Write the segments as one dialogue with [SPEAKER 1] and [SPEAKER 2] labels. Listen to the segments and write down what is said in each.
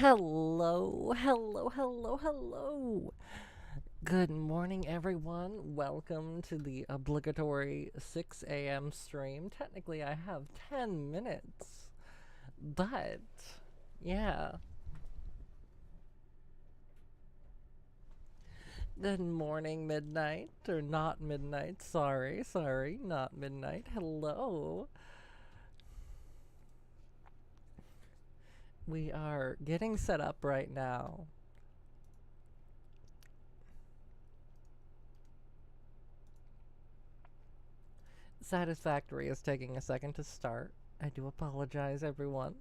[SPEAKER 1] Hello, hello, hello, hello. Good morning, everyone. Welcome to the obligatory 6 a.m. stream. Technically, I have 10 minutes, but yeah. Good morning, midnight, or not midnight. Sorry, not midnight. Hello. We are getting set up right now. Satisfactory is taking a second to start. I do apologize, everyone.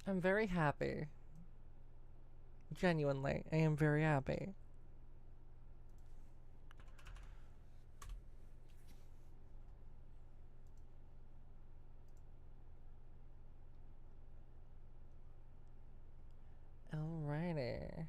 [SPEAKER 1] I'm very happy. Genuinely, I am very happy. Alrighty.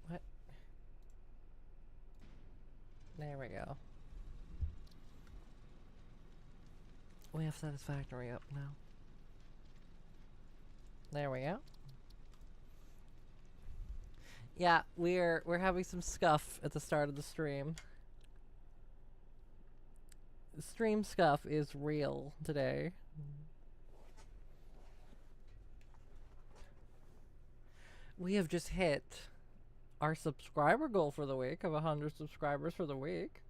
[SPEAKER 1] What? There we go. We have Satisfactory up now. There we go. Yeah, we're having some scuff at the start of the stream. Stream scuff is real today. We have just hit our subscriber goal for the week of 100 subscribers for the week.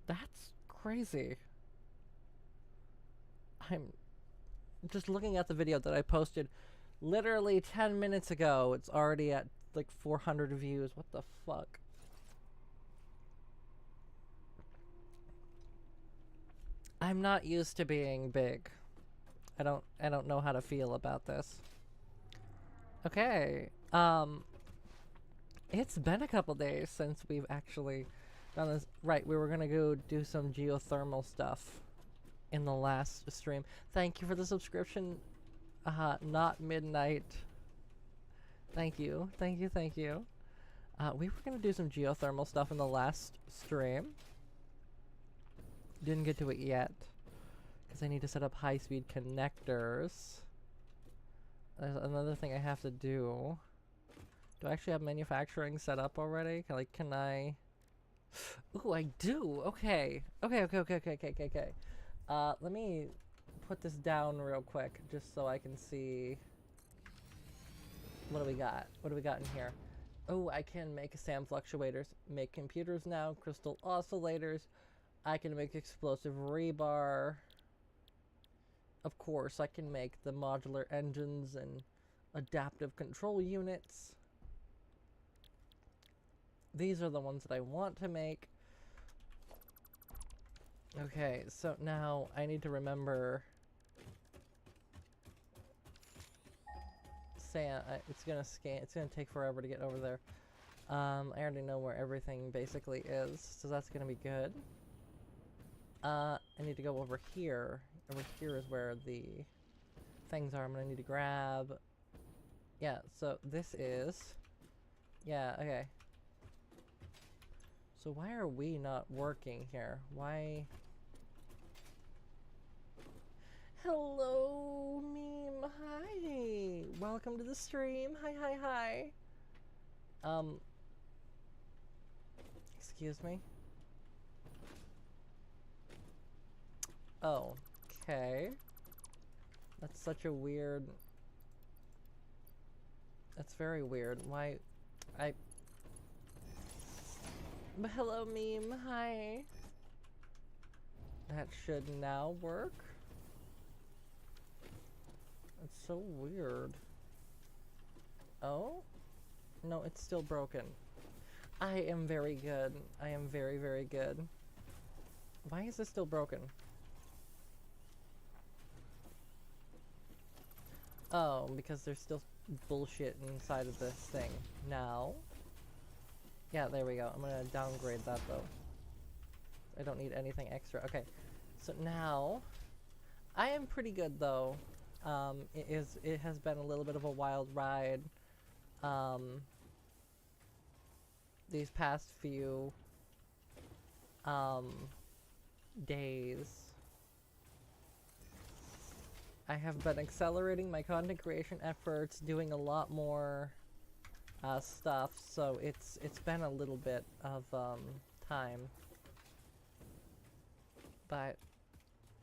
[SPEAKER 1] That's crazy. I'm just looking at the video that I posted literally 10 minutes ago. It's already at like 400 views. What the fuck? I'm not used to being big. I don't know how to feel about this. Okay. It's been a couple days since we've actually done this. Right, we were gonna go do some geothermal stuff in the last stream. Thank you for the subscription. Not midnight. Thank you. We were gonna do some geothermal stuff in the last stream. Didn't get to it yet because I need to set up high-speed connectors. There's another thing I have to do. Do I actually have manufacturing set up already? Can I? Ooh, I do. Okay. Let me put this down real quick just so I can see. What do we got? What do we got in here? Oh, I can make SAM fluctuators, make computers now, crystal oscillators. I can make explosive rebar. Of course, I can make the modular engines and adaptive control units. These are the ones that I want to make. Okay, so now I need to remember SAM. It's gonna scan. It's gonna take forever to get over there. I already know where everything basically is, so that's gonna be good. I need to go over here. Over here is where the things are I'm gonna need to grab. Yeah, so this is... Yeah, okay. So why are we not working here? Why... Hello, meme. Hi. Welcome to the stream. Hi. Excuse me? Oh, okay. That's such a weird... That's very weird. Why... But hello, meme. Hi. That should now work. It's so weird. Oh? No, it's still broken. I am very good. I am very, very good. Why is this still broken? Oh, because there's still bullshit inside of this thing. Now? Yeah, there we go. I'm gonna downgrade that though. I don't need anything extra. Okay, so now I am pretty good though. It has been a little bit of a wild ride. These past few days. I have been accelerating my content creation efforts, doing a lot more stuff, so it's been a little bit of time. But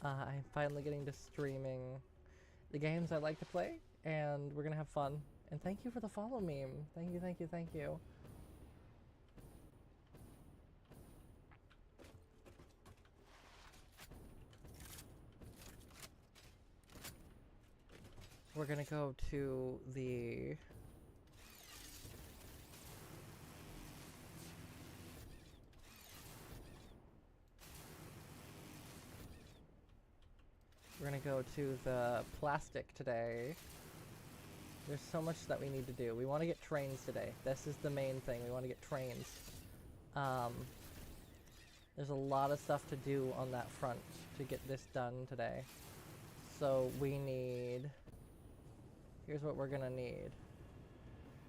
[SPEAKER 1] I'm finally getting to streaming the games I like to play, and we're gonna have fun. And thank you for the follow meme. Thank you, thank you, thank you. We're gonna go to the... We're gonna go to the plastic today. There's so much that we need to do. We want to get trains today. This is the main thing. We want to get trains. There's a lot of stuff to do on that front to get this done today. So we need... Here's what we're gonna need.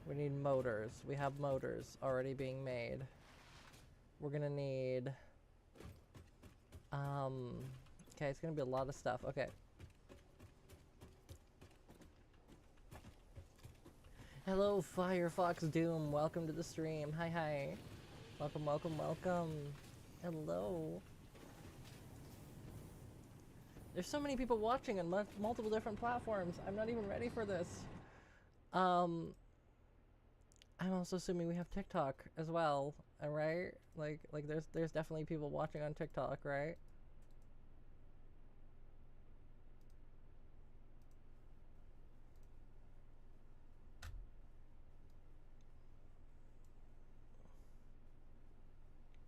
[SPEAKER 1] We need motors. We have motors already being made. We're gonna need... Okay, it's gonna be a lot of stuff. Okay. Hello, Firefox Doom. Welcome to the stream. Hi, hi. Welcome, welcome, welcome. Hello. There's so many people watching on multiple different platforms. I'm not even ready for this. I'm also assuming we have TikTok as well, right? Like there's definitely people watching on TikTok, right?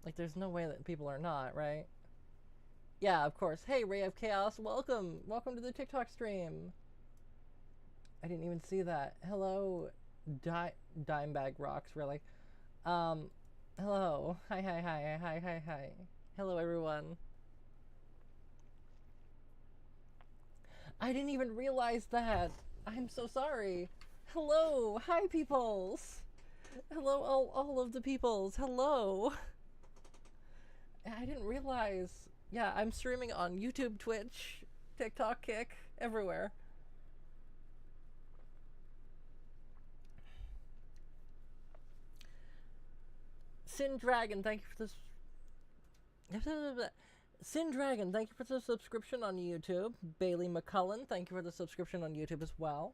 [SPEAKER 1] Like, there's no way that people are not, right? Yeah, of course. Hey, Ray of Chaos, welcome! Welcome to the TikTok stream! I didn't even see that. Hello, Dimebag Rocks, really. Hello. Hi, hi, hi, hi, hi, hi. Hello, everyone. I didn't even realize that! I'm so sorry! Hello! Hi, peoples! Hello, all of the peoples! Hello! I didn't realize. Yeah, I'm streaming on YouTube, Twitch, TikTok, Kick, everywhere. Sin Dragon, thank you for this. Sin Dragon, thank you for the subscription on YouTube. Bailey McCullen, thank you for the subscription on YouTube as well.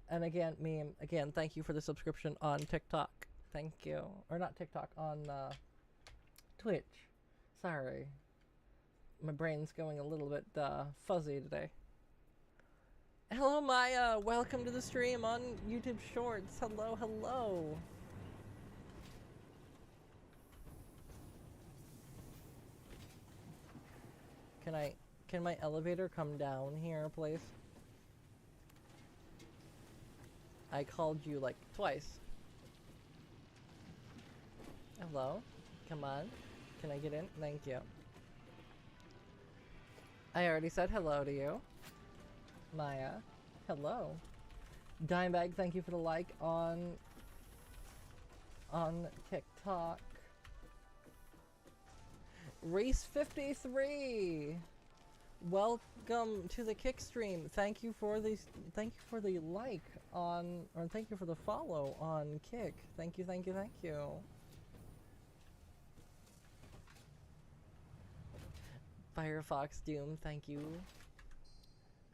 [SPEAKER 1] And again, Meme, again, thank you for the subscription on TikTok. Thank you. Or not TikTok, on Twitch. Sorry. My brain's going a little bit fuzzy today. Hello, Maya. Welcome to the stream on YouTube Shorts. Hello, hello. Can my elevator come down here, please? I called you like twice. Hello? Come on. Can I get in? Thank you. I already said hello to you. Maya. Hello. Dimebag, thank you for the like on TikTok. Race53. Welcome to the Kick stream. Thank you for the like on, or thank you for the follow on Kick. Thank you, thank you, thank you. Firefox Doom, thank you.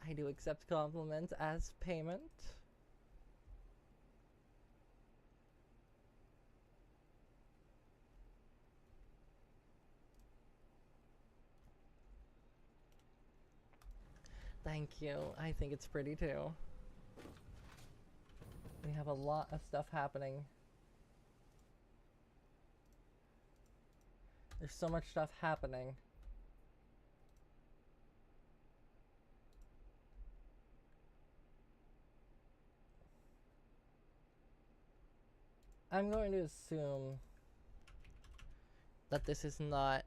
[SPEAKER 1] I do accept compliments as payment. Thank you. I think it's pretty too. We have a lot of stuff happening. There's so much stuff happening. I'm going to assume that this is not...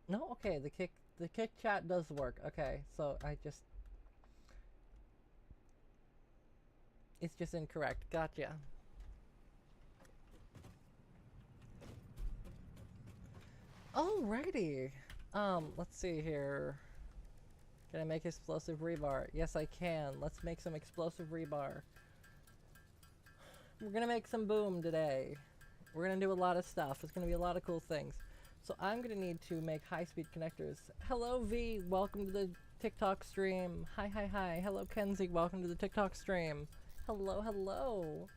[SPEAKER 1] No, okay, the kick chat does work. Okay, so it's just incorrect. Gotcha. Alrighty. Let's see here. Can I make explosive rebar? Yes, I can. Let's make some explosive rebar. We're gonna make some boom today. We're gonna do a lot of stuff. It's gonna be a lot of cool things. So I'm gonna need to make high-speed connectors. Hello, V. Welcome to the TikTok stream. Hi, hi, hi. Hello, Kenzie. Welcome to the TikTok stream. Hello, hello.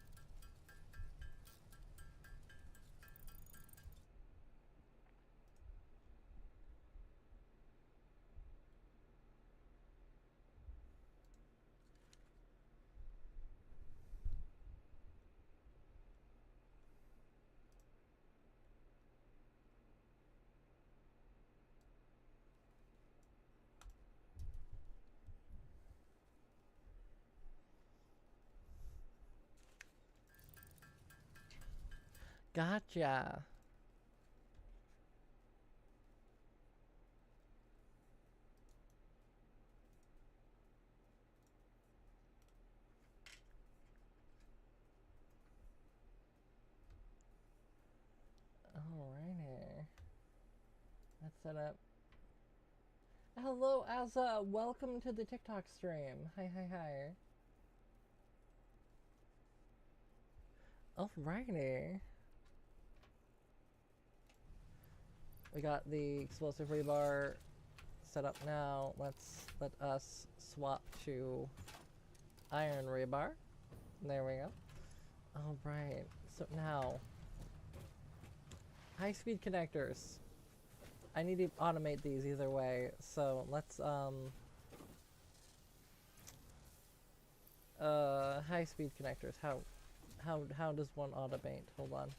[SPEAKER 1] Gotcha. Alrighty. Let's set up. Hello, Azza. Welcome to the TikTok stream. Hi, hi, hi. Alrighty. We got the explosive rebar set up now. Let us swap to iron rebar. There we go. Alright. So now, high-speed connectors. I need to automate these either way. So let's high-speed connectors. How does one automate? Hold on.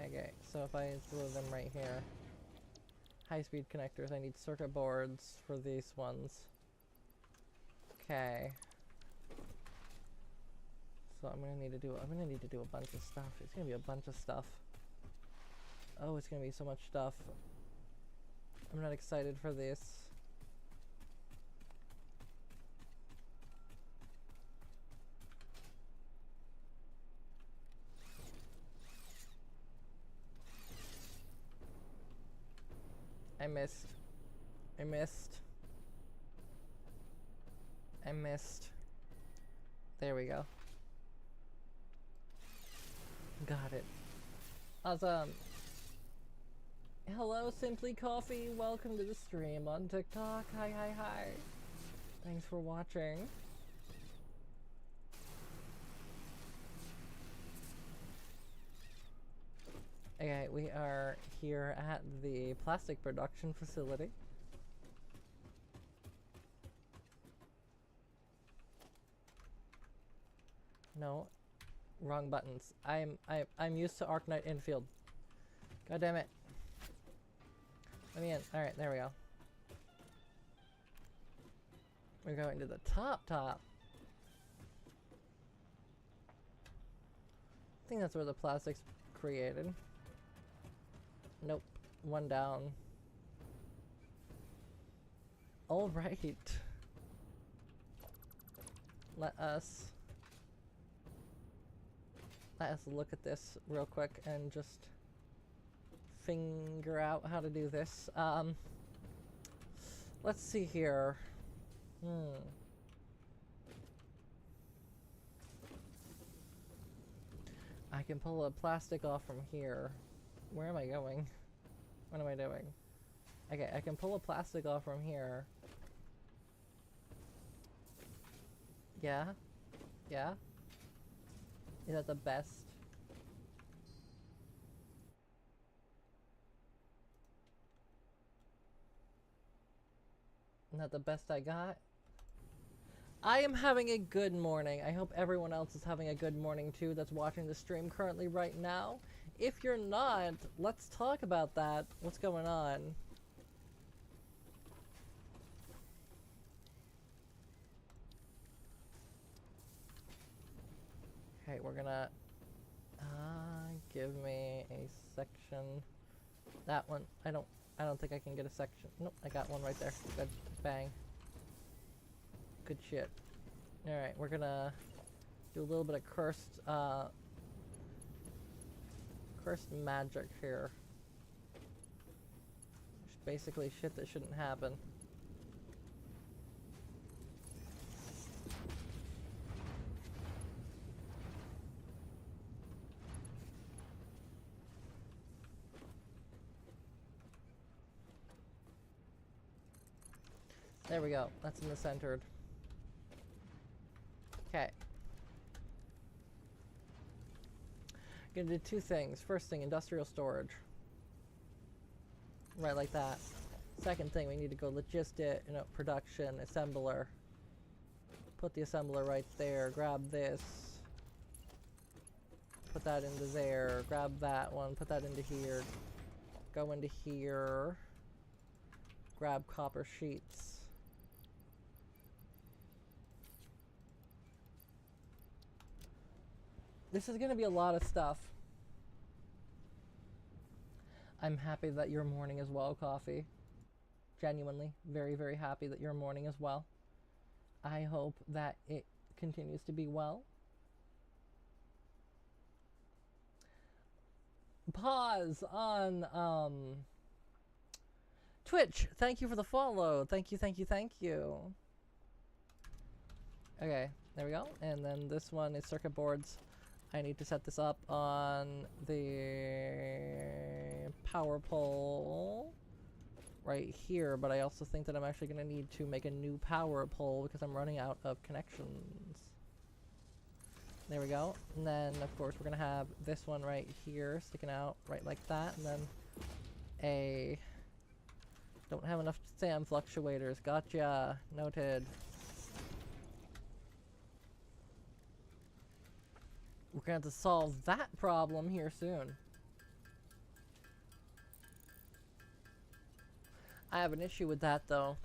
[SPEAKER 1] Okay, so if I throw them right here. High-speed connectors. I need circuit boards for these ones. Okay. So I'm gonna need to do a bunch of stuff. It's gonna be a bunch of stuff. Oh, it's gonna be so much stuff. I'm not excited for this. I missed. There we go. Got it. Awesome. Hello, Simply Coffee. Welcome to the stream on TikTok. Hi, hi, hi. Thanks for watching. Okay, we are here at the plastic production facility. No, wrong buttons. I'm used to Arknight infield. God damn it. Let me in. All right, there we go. We're going to the top. I think that's where the plastic's created. Nope. One down. All right. Let us look at this real quick and just figure out how to do this. Let's see here. I can pull a plastic off from here. Where am I going? What am I doing? Okay, I can pull a plastic off from here. Yeah? Yeah? Is that the best? Isn't that the best I got? I am having a good morning. I hope everyone else is having a good morning too that's watching the stream currently right now. If you're not, let's talk about that. What's going on? Okay, we're gonna give me a section. That one. I don't think I can get a section. Nope, I got one right there. Good. Bang. Good shit. Alright, we're gonna do a little bit of cursed magic here. Just basically shit that shouldn't happen. There we go. That's in the centered. Okay. Gonna do two things. First thing, industrial storage. Right like that. Second thing, we need to go logistic, production, assembler. Put the assembler right there. Grab this. Put that into there. Grab that one. Put that into here. Go into here. Grab copper sheets. This is going to be a lot of stuff. I'm happy that you're mourning as well, Coffee. Genuinely, very, very happy that you're mourning as well. I hope that it continues to be well. Pause on Twitch. Thank you for the follow. Thank you, thank you, thank you. Okay, there we go. And then this one is circuit boards. I need to set this up on the power pole right here, but I also think that I'm actually going to need to make a new power pole because I'm running out of connections. There we go. And then, of course, we're going to have this one right here sticking out right like that. And then a... Don't have enough SAM fluctuators. Gotcha. Noted. We're going to have to solve that problem here soon. I have an issue with that, though.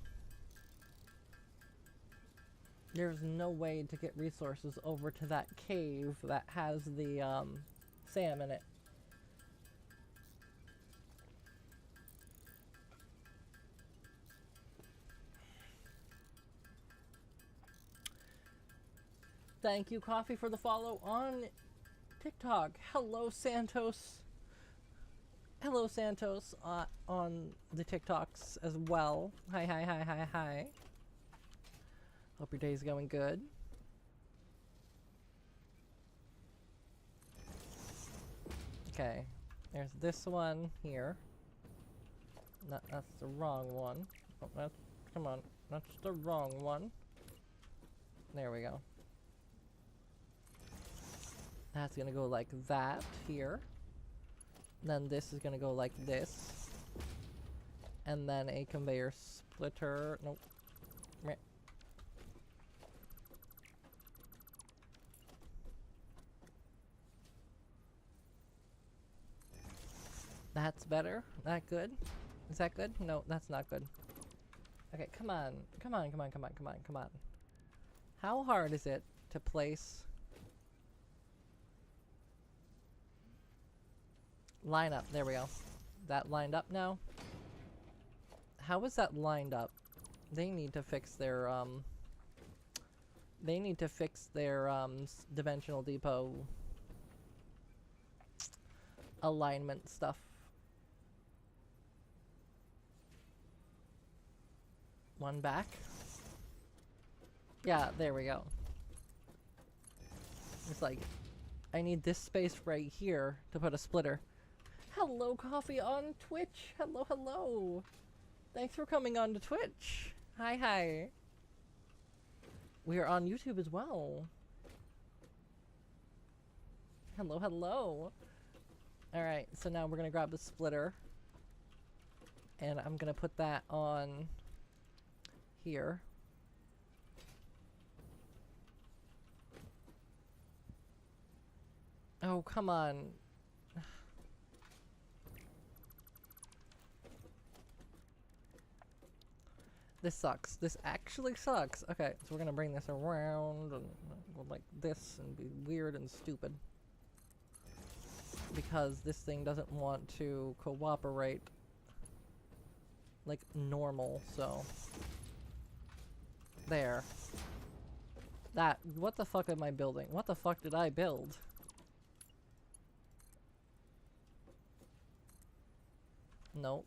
[SPEAKER 1] There's no way to get resources over to that cave that has the SAM in it. Thank you, Coffee, for the follow on TikTok. Hello, Santos. Hello, Santos, on the TikToks as well. Hi, hi, hi, hi, hi. Hope your day's going good. Okay, there's this one here. That's the wrong one. Oh, come on, that's the wrong one. There we go. That's gonna go like that here. Then this is gonna go like this. And then a conveyor splitter. Nope. Meh. That's better. That good? Is that good? No, that's not good. Okay, come on. Come on, come on, come on, come on, come on. How hard is it to place... Line up. There we go. That lined up now? How is that lined up? They need to fix their, They need to fix their, dimensional depot... alignment stuff. One back. Yeah, there we go. It's like, I need this space right here to put a splitter. Hello, Coffee on Twitch. Hello, hello. Thanks for coming on to Twitch. Hi, hi. We are on YouTube as well. Hello, hello. Alright, so now we're gonna grab the splitter. And I'm gonna put that on here. Oh, come on. This sucks. This actually sucks. Okay, so we're gonna bring this around and go like this and be weird and stupid. Because this thing doesn't want to cooperate like normal, so. There. That. What the fuck am I building? What the fuck did I build? Nope.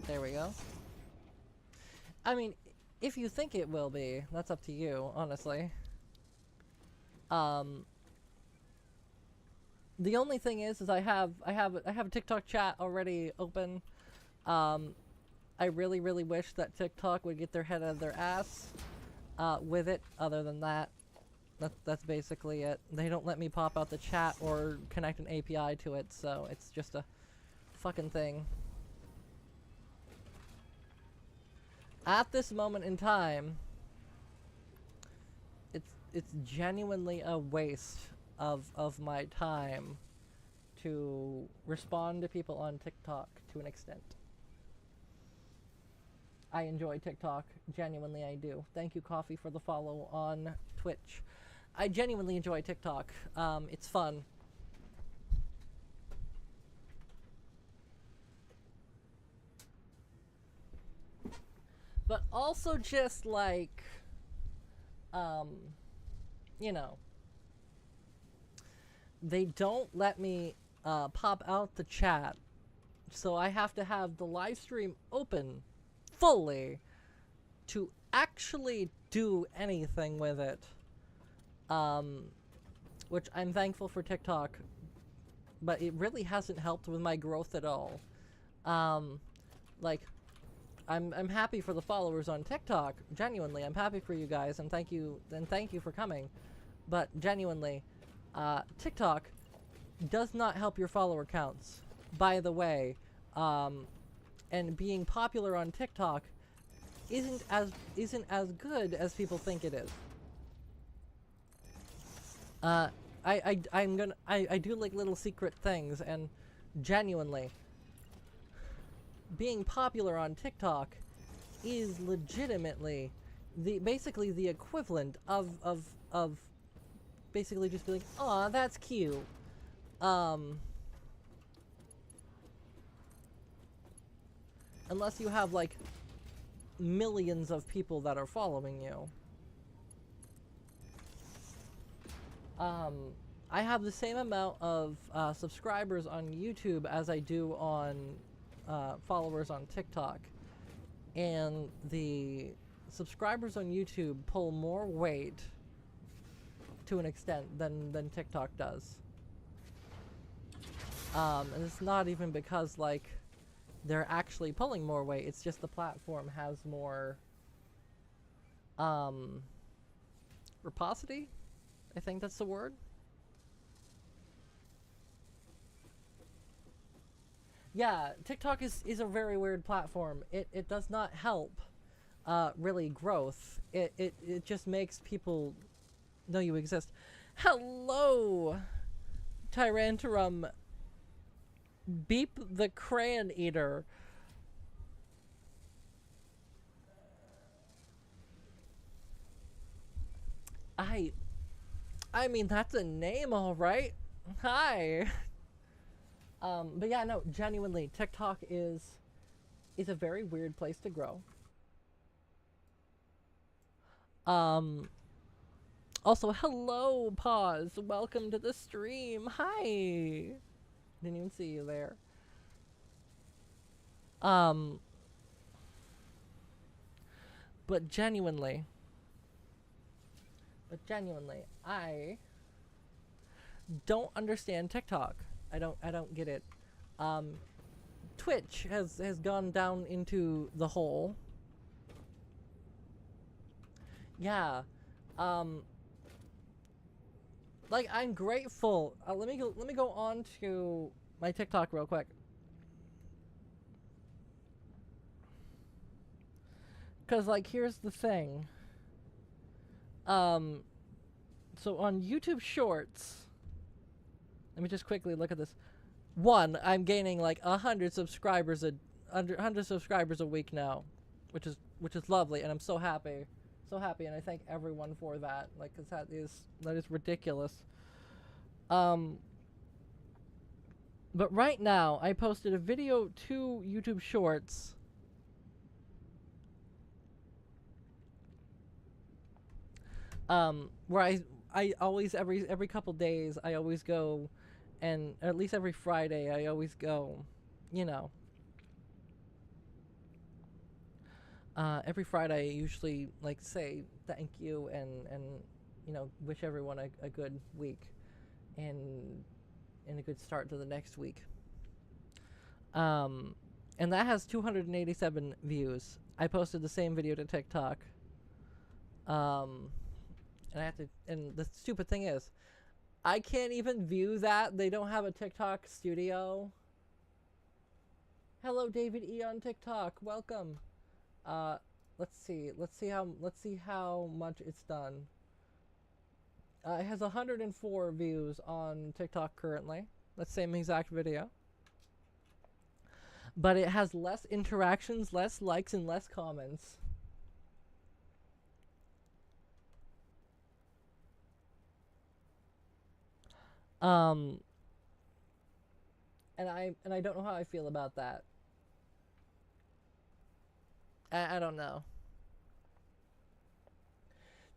[SPEAKER 1] There we go. I mean, if you think it will be, that's up to you, honestly. The only thing is I have a TikTok chat already open. I really wish that TikTok would get their head out of their ass with it. Other than that, that's basically it. They don't let me pop out the chat or connect an API to it, so it's just a fucking thing. At this moment in time, it's genuinely a waste of my time to respond to people on TikTok to an extent. I enjoy TikTok, genuinely I do. Thank you, Coffee, for the follow on Twitch. I genuinely enjoy TikTok. It's fun. But also just like, you know, they don't let me pop out the chat, so I have to have the live stream open fully to actually do anything with it. Which I'm thankful for TikTok, but it really hasn't helped with my growth at all. Like, I'm happy for the followers on TikTok. Genuinely, I'm happy for you guys, and thank you for coming. But genuinely, TikTok does not help your follower counts. By the way, and being popular on TikTok isn't as good as people think it is. I do like little secret things, and genuinely, being popular on TikTok is legitimately basically the equivalent of basically just being like, aw, that's cute. Unless you have like millions of people that are following you. I have the same amount of subscribers on YouTube as I do on followers on TikTok, and the subscribers on YouTube pull more weight to an extent than TikTok does. And it's not even because like they're actually pulling more weight, it's just the platform has more reciprocity, I think that's the word. Yeah, TikTok is a very weird platform. It does not help really growth. It just makes people know you exist. Hello, Tyrantarum. Beep the Crayon Eater. I mean, that's a name, all right. Hi. But yeah, no, genuinely, TikTok is a very weird place to grow. Also, hello, Pause. Welcome to the stream. Hi. Didn't even see you there. But genuinely, I don't understand TikTok. I don't get it. Twitch has gone down into the hole. Yeah. Like, I'm grateful. Let me go on to my TikTok real quick. Because, like, here's the thing. So on YouTube Shorts, let me just quickly look at this. One, I'm gaining like 100 subscribers a 100 subscribers a week now, which is lovely, and I'm so happy, and I thank everyone for that. Like, 'cause that is ridiculous. But right now, I posted a video to YouTube Shorts. Where I always every couple days I always go, and at least every Friday I always go, you know. Every Friday I usually like say thank you and you know, wish everyone a good week and a good start to the next week. And that has 287 views. I posted the same video to TikTok. And I have to, and the stupid thing is, I can't even view that. They don't have a TikTok studio. Hello, David E on TikTok. Welcome. Let's see how much it's done. It has 104 views on TikTok currently. That same exact video. But it has less interactions, less likes, and less comments. And I don't know how I feel about that. I don't know.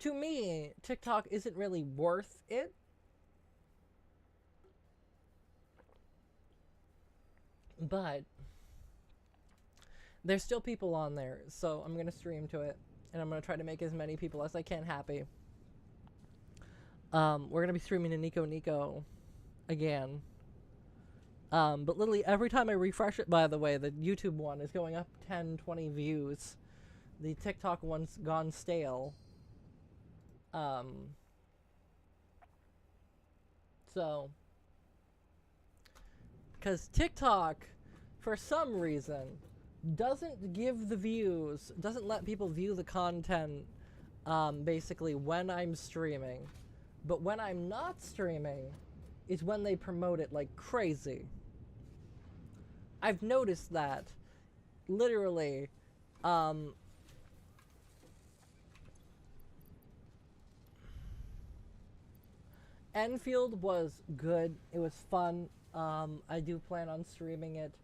[SPEAKER 1] To me, TikTok isn't really worth it. But there's still people on there, so I'm gonna stream to it, and I'm gonna try to make as many people as I can happy. We're gonna be streaming to Nico Nico again. But literally every time I refresh it, by the way, the YouTube one is going up 10, 20 views. The TikTok one's gone stale. So, because TikTok, for some reason, doesn't give the views, doesn't let people view the content, basically when I'm streaming. But when I'm not streaming is when they promote it like crazy. I've noticed that, literally, Enfield was good. It was fun. I do plan on streaming it.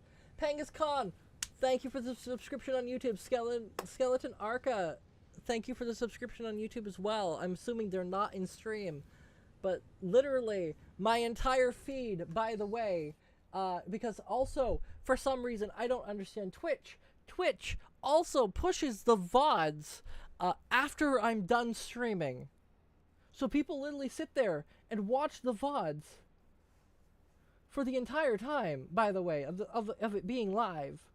[SPEAKER 1] Pangus Khan, thank you for the subscription on YouTube. Skeleton Arca, thank you for the subscription on YouTube as well. I'm assuming they're not in stream. But literally, my entire feed, by the way, because also, for some reason, I don't understand Twitch. Twitch also pushes the VODs after I'm done streaming. So people literally sit there and watch the VODs for the entire time, by the way, of it being live.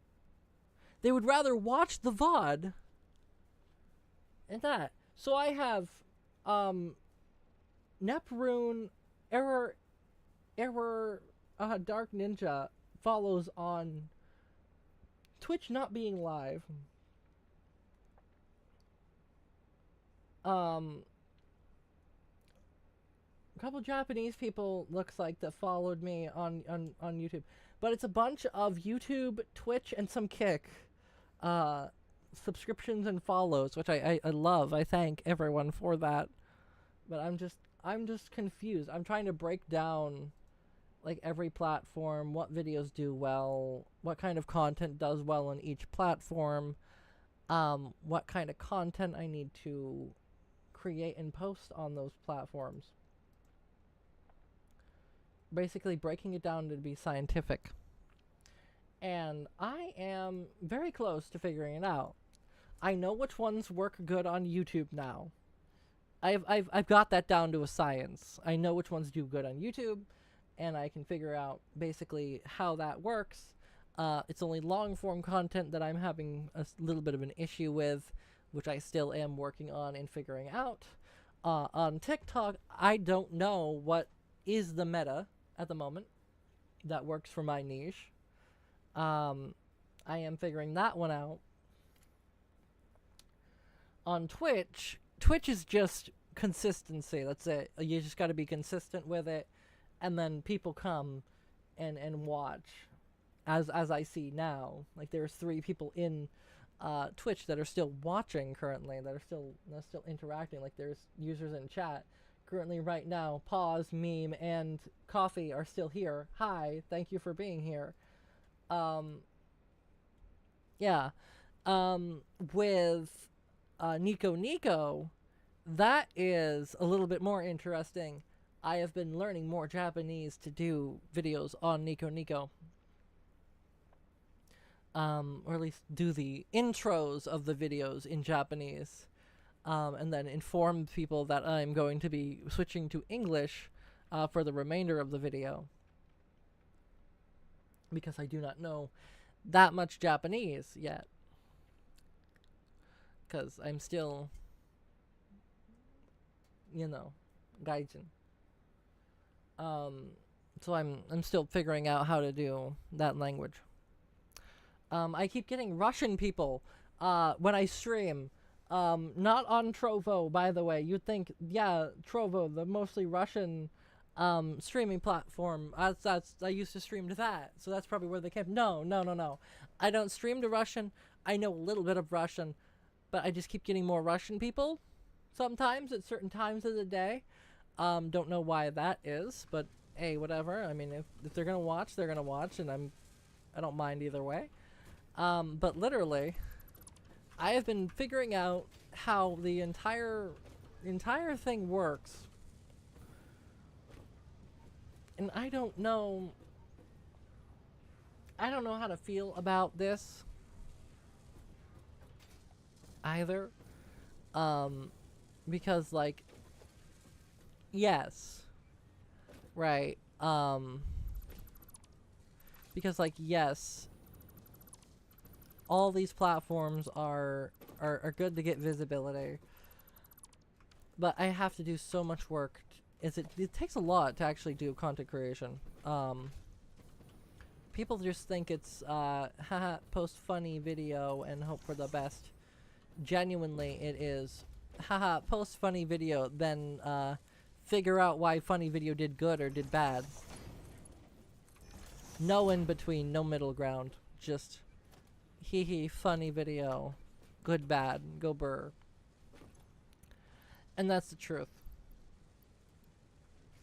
[SPEAKER 1] They would rather watch the VOD and that. So I have Neprune, Error, Dark Ninja follows on Twitch not being live. A couple Japanese people looks like that followed me on YouTube, but it's a bunch of YouTube, Twitch, and some Kick subscriptions and follows, which I love. I thank everyone for that. But I'm just confused. I'm trying to break down like every platform, what videos do well, what kind of content does well on each platform, what kind of content I need to create and post on those platforms. Basically breaking it down to be scientific. And I am very close to figuring it out. I know which ones work good on YouTube now. I've got that down to a science. I know which ones do good on YouTube, and I can figure out basically how that works. It's only long form content that I'm having a little bit of an issue with, which I still am working on and figuring out. On TikTok, I don't know what is the meta at the moment that works for my niche. I am figuring that one out. On Twitch, Twitch is just consistency. That's it. You just got to be consistent with it, and then people come and watch. As I see now, like there's 3 people in Twitch that are still watching currently, that are still interacting. Like there's users in chat currently right now. Pause, Meme, and Coffee are still here. Hi, thank you for being here. Yeah. With Nico, that is a little bit more interesting. I have been learning more Japanese to do videos on Nico. Or at least do the intros of the videos in Japanese. And then inform people that I'm going to be switching to English for the remainder of the video. Because I do not know that much Japanese yet. Because I'm still, gaijin. So I'm still figuring out how to do that language. I keep getting Russian people when I stream. Not on Trovo, by the way. You'd think, yeah, Trovo, the mostly Russian streaming platform. I used to stream to that, so that's probably where they came. No. I don't stream to Russian. I know a little bit of Russian, but I just keep getting more Russian people sometimes at certain times of the day. Don't know why that is, but hey, whatever. I mean, if they're gonna watch, they're gonna watch, and I don't mind either way. But literally, I have been figuring out how the entire thing works. And I don't know how to feel about this either. Because like, yes. Right. Because like, yes, all these platforms are good to get visibility, but I have to do so much work. It takes a lot to actually do content creation. People just think it's haha, post funny video and hope for the best. Genuinely, it is haha, post funny video, then figure out why funny video did good or did bad. No in between, no middle ground. Just hee hee, funny video. Good, bad, go burr. And that's the truth.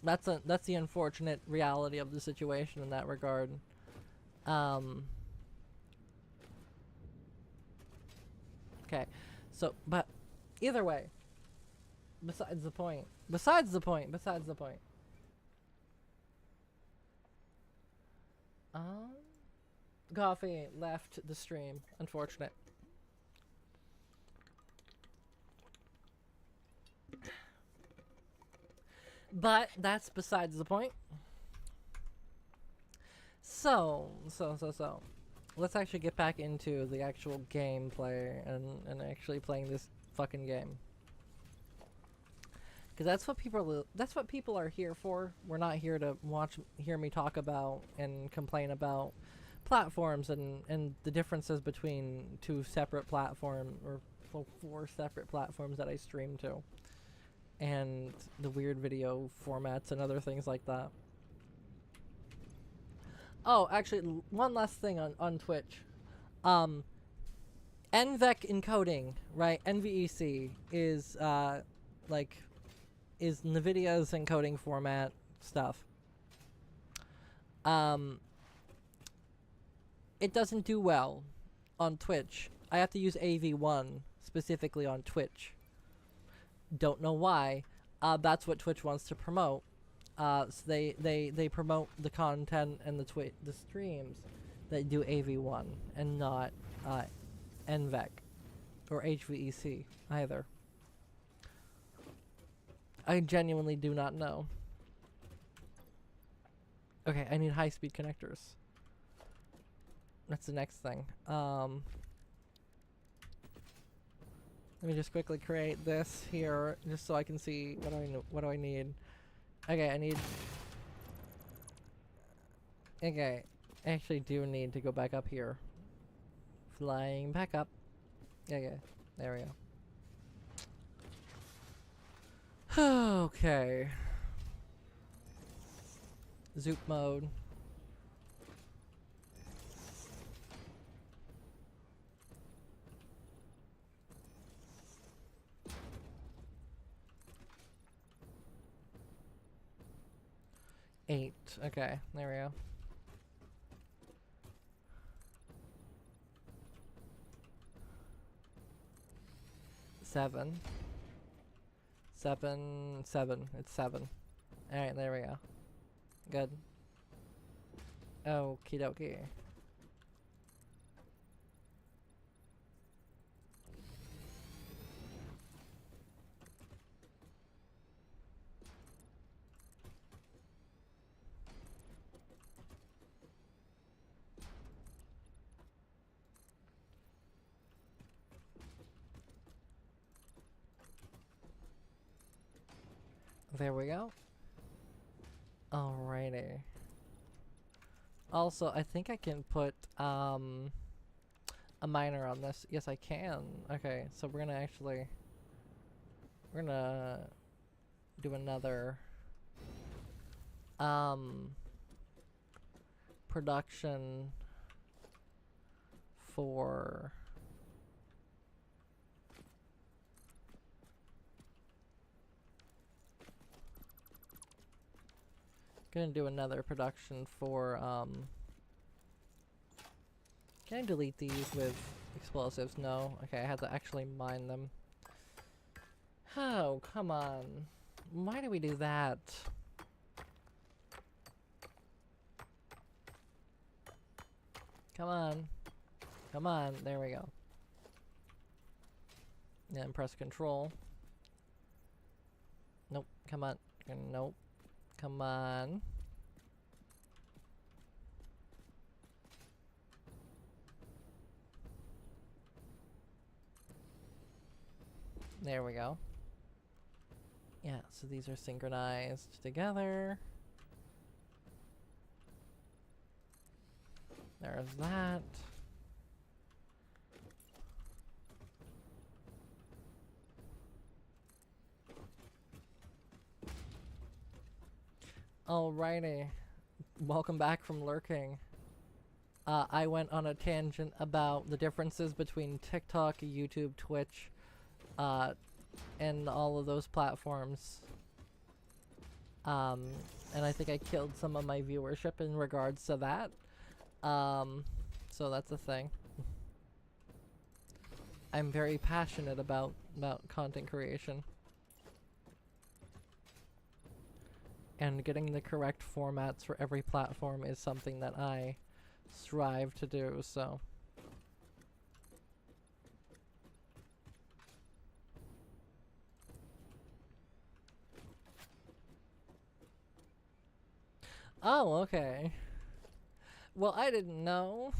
[SPEAKER 1] That's the unfortunate reality of the situation in that regard. Okay, so, but either way, besides the point. Coffee left the stream. Unfortunate. But that's besides the point. So. Let's actually get back into the actual gameplay and actually playing this fucking game. Because that's what people are here for. We're not here to hear me talk about and complain about platforms and the differences between 2 separate platforms or 4 separate platforms that I stream to, and the weird video formats and other things like that. Oh, actually, one last thing on Twitch. NVEC encoding, right? NVEC is is NVIDIA's encoding format stuff. It doesn't do well on Twitch. I have to use AV1 specifically on Twitch. Don't know why. That's what Twitch wants to promote. So they promote the content and the streams that do AV1 and not NVEC or HVEC either. I genuinely do not know. Okay, I need high-speed connectors. That's the next thing. Let me just quickly create this here, just so I can see what do I need. Okay, I need. Okay, I actually do need to go back up here. Flying back up. Okay, there we go. Okay. Zoop mode. Eight. Okay, there we go. Seven. Seven. It's seven. Alright, there we go. Good. Okie dokie. There we go. Alrighty. Also, I think I can put a miner on this. Yes, I can. Okay, so we're gonna do another production for gonna do another production for can I delete these with explosives? No. Okay, I had to actually mine them. Oh, come on. Why do we do that? Come on. Come on. There we go. And press control. Nope. Come on. Nope. Come on. There we go. Yeah, so these are synchronized together. There's that. Alrighty. Welcome back from lurking. I went on a tangent about the differences between TikTok, YouTube, Twitch, and all of those platforms. And I think I killed some of my viewership in regards to that. So that's a thing. I'm very passionate about content creation. And getting the correct formats for every platform is something that I strive to do, so. Oh, okay. Well, I didn't know.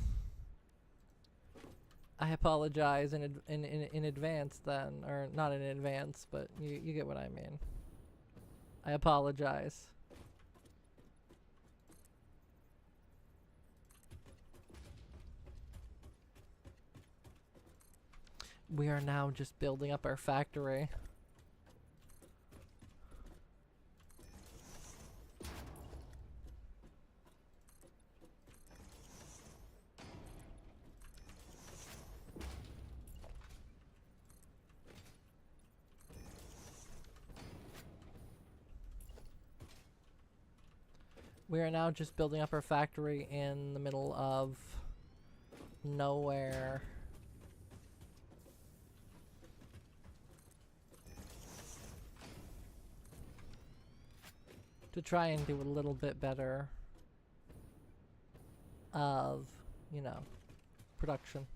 [SPEAKER 1] I apologize in advance then, or not in advance, but you get what I mean. I apologize. We are now just building up our factory. We are now just building up our factory in the middle of nowhere. To try and do a little bit better of, you know, production.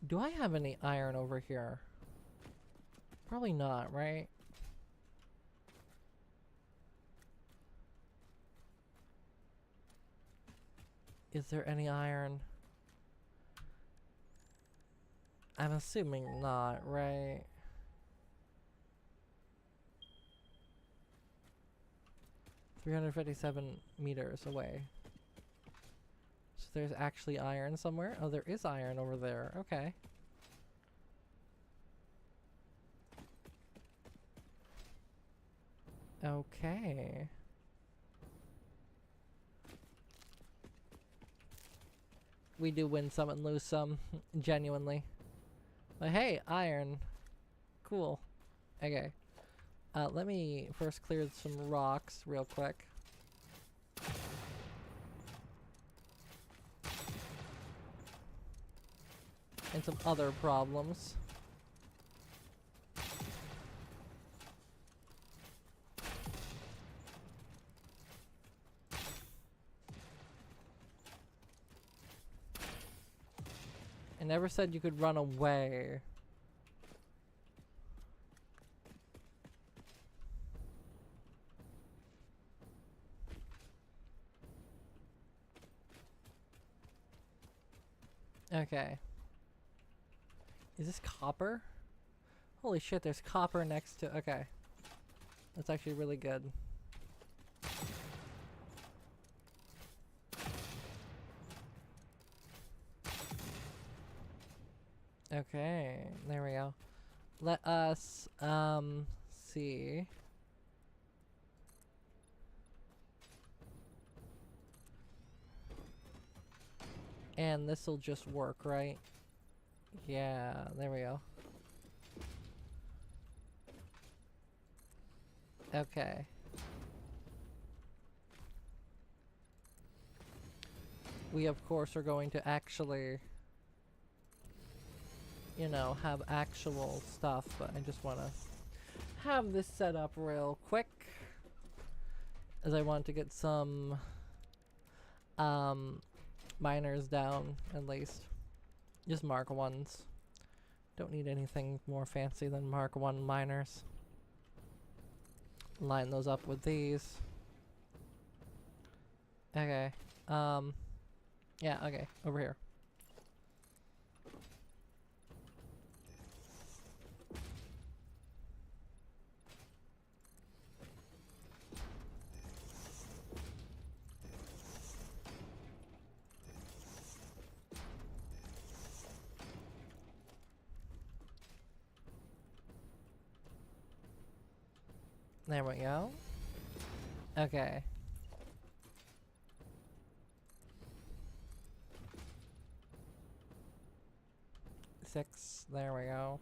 [SPEAKER 1] Do I have any iron over here? Probably not, right? Is there any iron? I'm assuming not, right? $357 meters away. So there's actually iron somewhere? Oh, there is iron over there. Okay. Okay. We do win some and lose some, genuinely. But hey, iron. Cool. Okay. Let me first clear some rocks real quick. And some other problems. I never said you could run away. Okay. Is this copper? Holy shit, there's copper next to... Okay. That's actually really good. Okay, there we go. Let us, see. And this'll just work, right? Yeah, there we go. Okay. We, of course, are going to actually, you know, have actual stuff, but I just want to have this set up real quick. As I want to get some, miners down, at least. Just Mark 1s. Don't need anything more fancy than Mark 1 miners. Line those up with these. Okay. Yeah, okay. Over here. There we go. Okay. Six. There we go.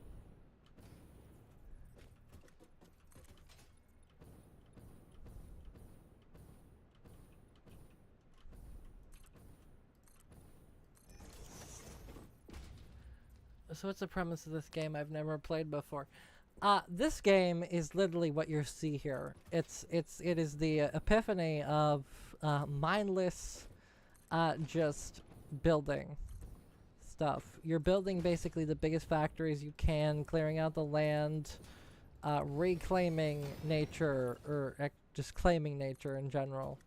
[SPEAKER 1] So what's the premise of this game I've never played before? This game is literally what you see here. It is the epiphany of mindless just building stuff. You're building basically the biggest factories you can, clearing out the land, reclaiming nature, or just claiming nature in general,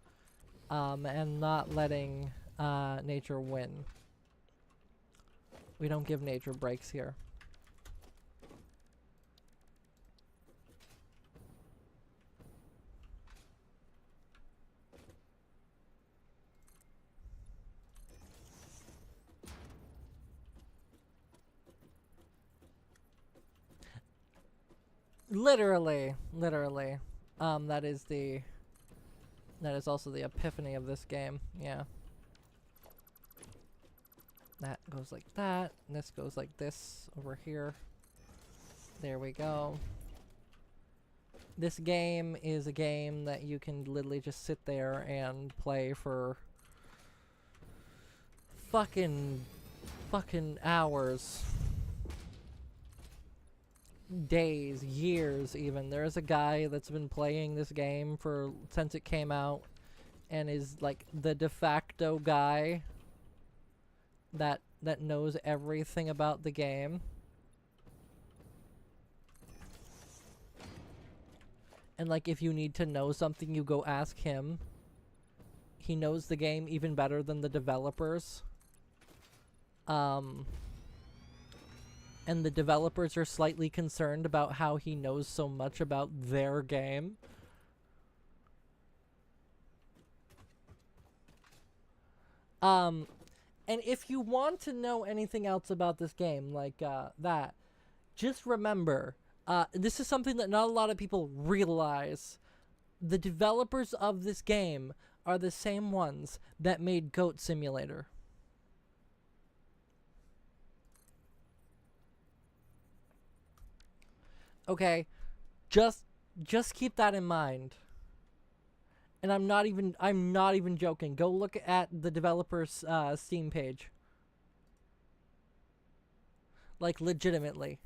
[SPEAKER 1] and not letting nature win. We don't give nature breaks here. Literally. That is also the epiphany of this game. Yeah. That goes like that, and this goes like this over here. There we go. This game is a game that you can literally just sit there and play for fucking hours. Days, years even. There's a guy that's been playing this game since it came out and is like the de facto guy that knows everything about the game. And like if you need to know something, you go ask him. He knows the game even better than the developers. And the developers are slightly concerned about how he knows so much about their game. And if you want to know anything else about this game, like that, just remember, this is something that not a lot of people realize. The developers of this game are the same ones that made Goat Simulator. Okay, just keep that in mind. And I'm not even joking. Go look at the developer's Steam page. Like, legitimately.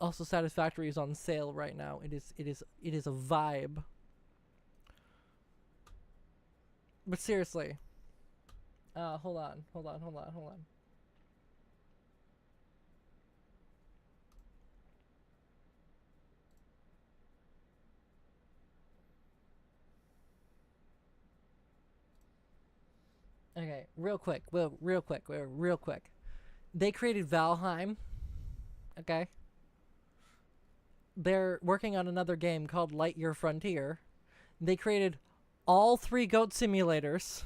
[SPEAKER 1] Also, Satisfactory is on sale right now. It is a vibe. But seriously. Hold on. Okay, real quick. They created Valheim. Okay. They're working on another game called Lightyear Frontier. They created all 3 Goat Simulators.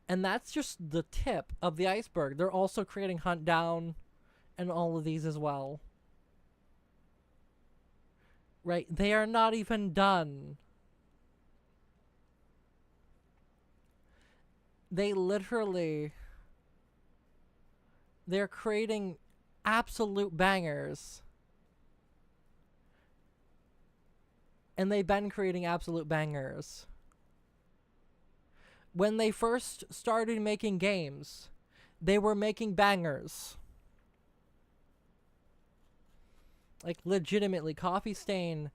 [SPEAKER 1] And that's just the tip of the iceberg. They're also creating Hunt Down and all of these as well. Right? They are not even done. They're creating absolute bangers. And they've been creating absolute bangers. When they first started making games, they were making bangers. Like, legitimately, Coffee Stain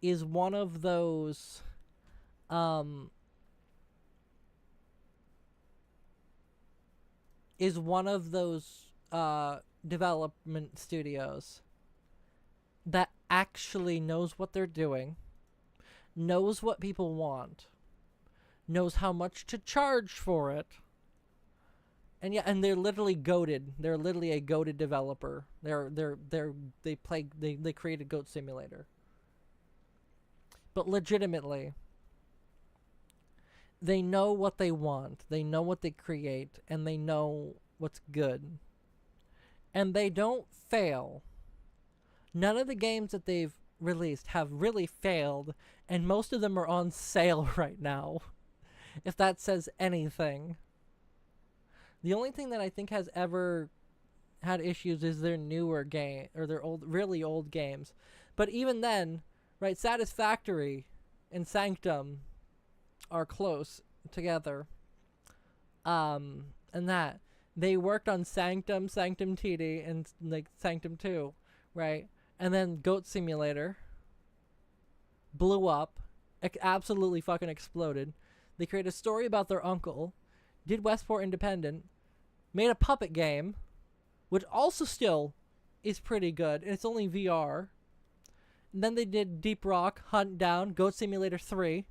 [SPEAKER 1] is one of those development studios that actually knows what they're doing, knows what people want, knows how much to charge for it, and they're literally goated. They're literally a goated developer. They created Goat Simulator. But legitimately, they know what they want, they know what they create, and they know what's good. And they don't fail. None of the games that they've released have really failed, and most of them are on sale right now. If that says anything. The only thing that I think has ever had issues is their newer game, or their really old games. But even then, right, Satisfactory and Sanctum are close together. And that they worked on Sanctum TD, and like Sanctum 2, right? And then Goat Simulator blew up, absolutely fucking exploded. They created a story about their uncle, did Westport Independent, made a puppet game, which also still is pretty good, and it's only VR. And then they did Deep Rock, Hunt Down, Goat Simulator 3,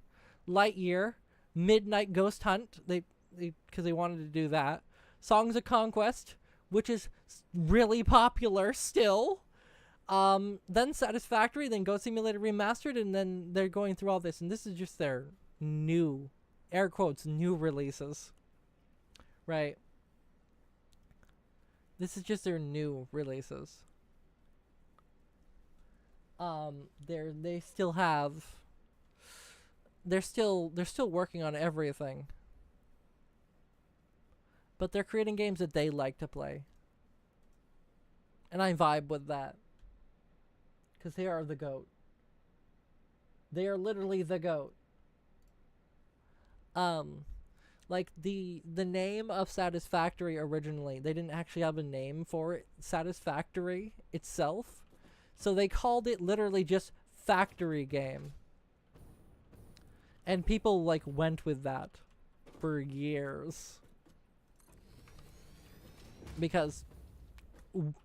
[SPEAKER 1] Lightyear, Midnight Ghost Hunt, because they wanted to do that. Songs of Conquest, which is really popular still. Then Satisfactory, then Goat Simulator Remastered, and then they're going through all this, and this is just their new, air quotes, new releases. Right? This is just their new releases. They're still working on everything. But they're creating games that they like to play. And I vibe with that. Because they are the GOAT. They are literally the GOAT. Like the name of Satisfactory originally, they didn't actually have a name for it, Satisfactory itself. So they called it literally just Factory Game. And people like went with that for years. Because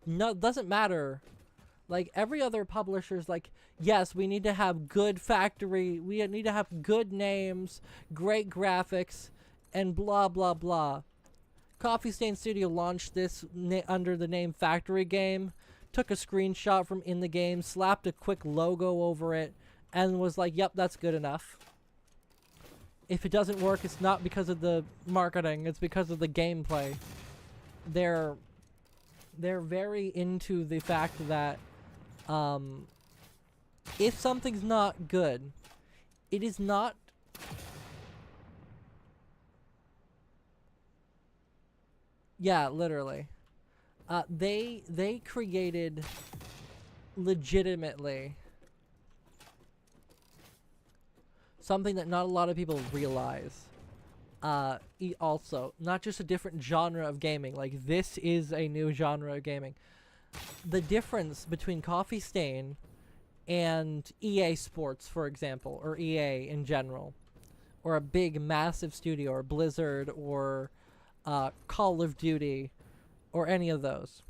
[SPEAKER 1] no, it doesn't matter. Like every other publisher's like, yes, we need to have good factory, we need to have good names, great graphics, and blah blah blah. Coffee Stain Studio launched this under the name Factory Game, took a screenshot from in the game, slapped a quick logo over it, and was like, yep, that's good enough. If it doesn't work, it's not because of the marketing, it's because of the gameplay. They're they're very into the fact that if something's not good, it is not yeah, literally. They created legitimately something that not a lot of people realize. Also, not just a different genre of gaming, like this is a new genre of gaming. The difference between Coffee Stain and EA Sports, for example, or EA in general, or a big massive studio, or Blizzard, or Call of Duty, or any of those,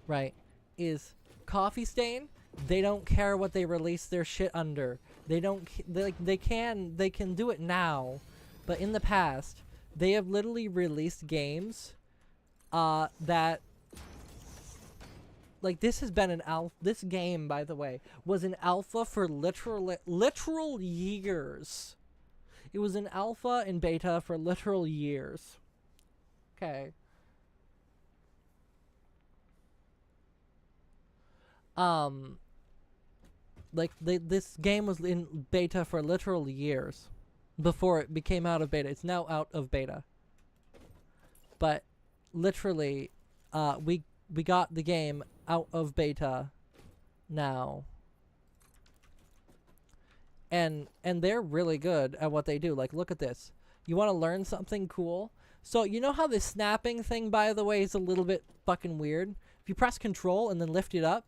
[SPEAKER 1] right, is Coffee Stain, they don't care what they release their shit under. They can do it now, but in the past, they have literally released games that, like, this has been this game, by the way, was an alpha for literal years. It was an alpha and beta for literal years. Okay. Like, this game was in beta for literal years before it became out of beta. It's now out of beta. But literally, we got the game out of beta now. And they're really good at what they do. Like, look at this. You want to learn something cool? So, you know how this snapping thing, by the way, is a little bit fucking weird? If you press Control and then lift it up,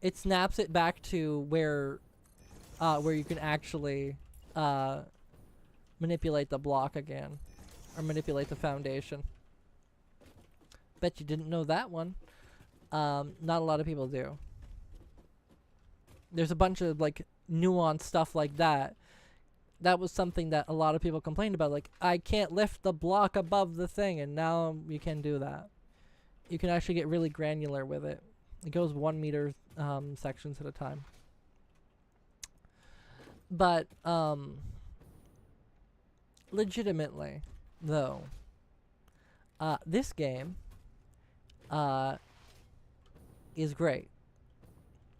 [SPEAKER 1] it snaps it back to where you can actually manipulate the block again, or manipulate the foundation. Bet you didn't know that one. Not a lot of people do. There's a bunch of like nuanced stuff like that. That was something that a lot of people complained about. Like, I can't lift the block above the thing, and now you can do that. You can actually get really granular with it. It goes 1 meter sections at a time. But legitimately, though, this game is great.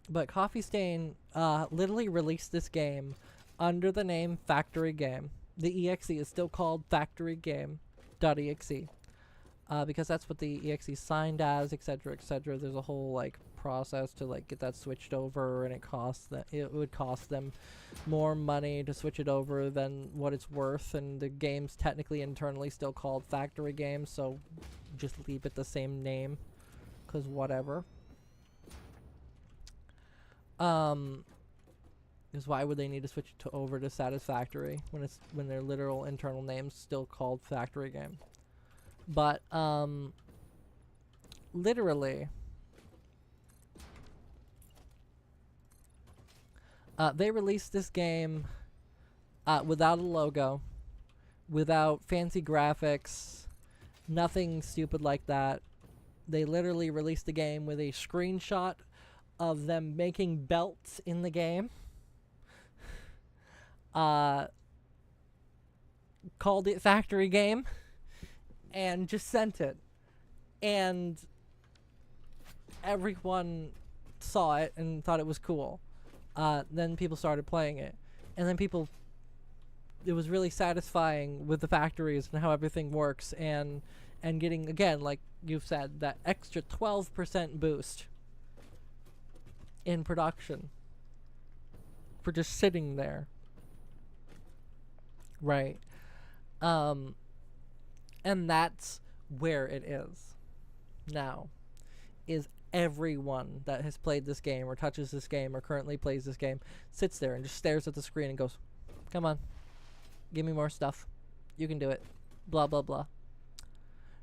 [SPEAKER 1] But Coffee Stain literally released this game under the name Factory Game. The EXE is still called Factory Game.exe. Because that's what the EXE signed as, etc., etc. There's a whole like process to like get that switched over, and it would cost them more money to switch it over than what it's worth, and the game's technically internally still called Factory Game, so just leave it the same name, cause whatever. Because why would they need to switch it over to Satisfactory when their literal internal name's still called Factory Game? But literally, they released this game without a logo, without fancy graphics, nothing stupid like that. They literally released the game with a screenshot of them making belts in the game. Called it Factory Game, and just sent it. And everyone saw it and thought it was cool. Then people started playing it. And then it was really satisfying with the factories and how everything works, and getting, again, like you've said, that extra 12% boost in production for just sitting there. Right. And that's where it is now, is everyone that has played this game or touches this game or currently plays this game sits there and just stares at the screen and goes, come on, give me more stuff. You can do it. Blah, blah, blah.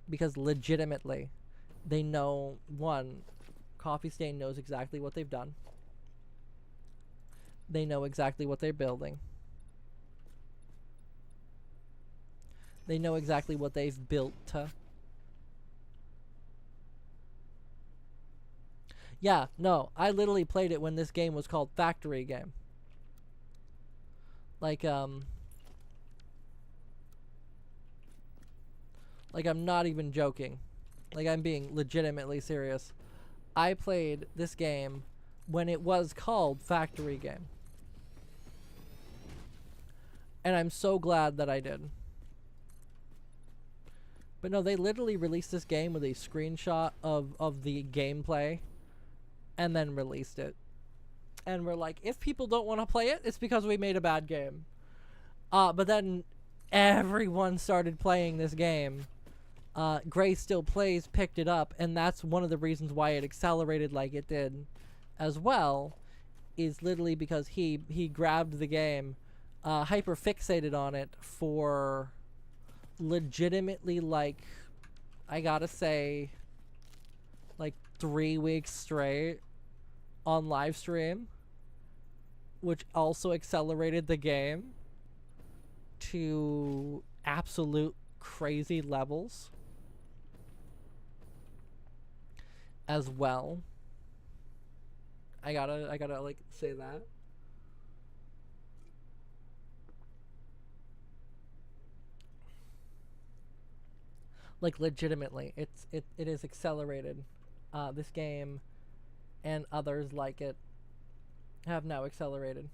[SPEAKER 1] Because legitimately, they know, one, Coffee Stain knows exactly what they've done. They know exactly what they're building. They know exactly what they've built to. Yeah, no, I literally played it when this game was called Factory Game. Like Like, I'm not even joking. Like, I'm being legitimately serious. I played this game when it was called Factory Game. And I'm so glad that I did. But no, they literally released this game with a screenshot of the gameplay and then released it. And we're like, if people don't want to play it, it's because we made a bad game. But then everyone started playing this game. Gray Still Plays picked it up, and that's one of the reasons why it accelerated like it did as well, is literally because he grabbed the game, hyper fixated on it for legitimately, like, I gotta say, like 3 weeks straight on live stream, which also accelerated the game to absolute crazy levels as well. I gotta like say that. Like, legitimately, it is accelerated. This game and others like it have now accelerated.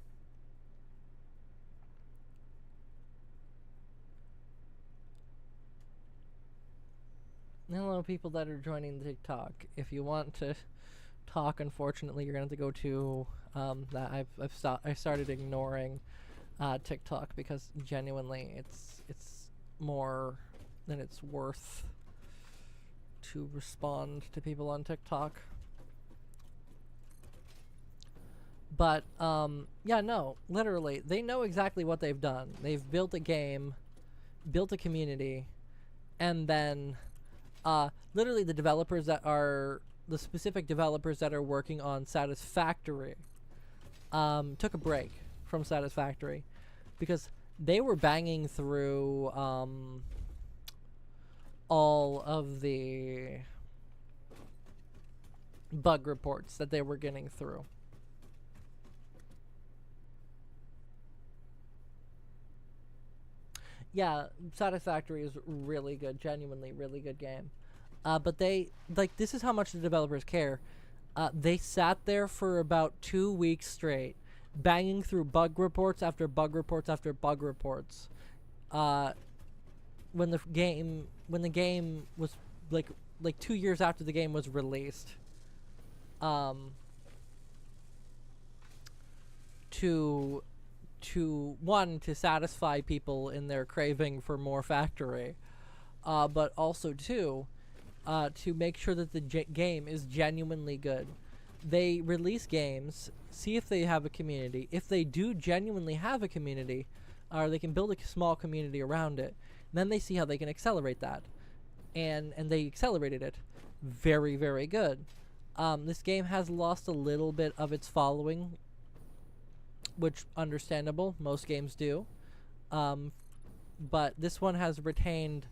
[SPEAKER 1] Hello, people that are joining TikTok. If you want to talk, unfortunately, you're gonna have to go to that. I started ignoring TikTok because genuinely, it's more than it's worth to respond to people on TikTok. But yeah, no, literally, they know exactly what they've done. They've built a game, built a community, and then literally the developers that are the specific developers that are working on Satisfactory took a break from Satisfactory because they were banging through all of the bug reports that they were getting through. Yeah, Satisfactory is really good, genuinely really good game. But they, like, this is how much the developers care. They sat there for about 2 weeks straight, banging through bug reports after bug reports after bug reports. When the game was like 2 years after the game was released, to satisfy people in their craving for more Factory, but also to make sure that the game is genuinely good. They release games, see if they have a community. If they do genuinely have a community, or they can build a small community around it, then they see how they can accelerate that. And they accelerated it very, very good. This game has lost a little bit of its following, which understandable, most games do. But this one has retained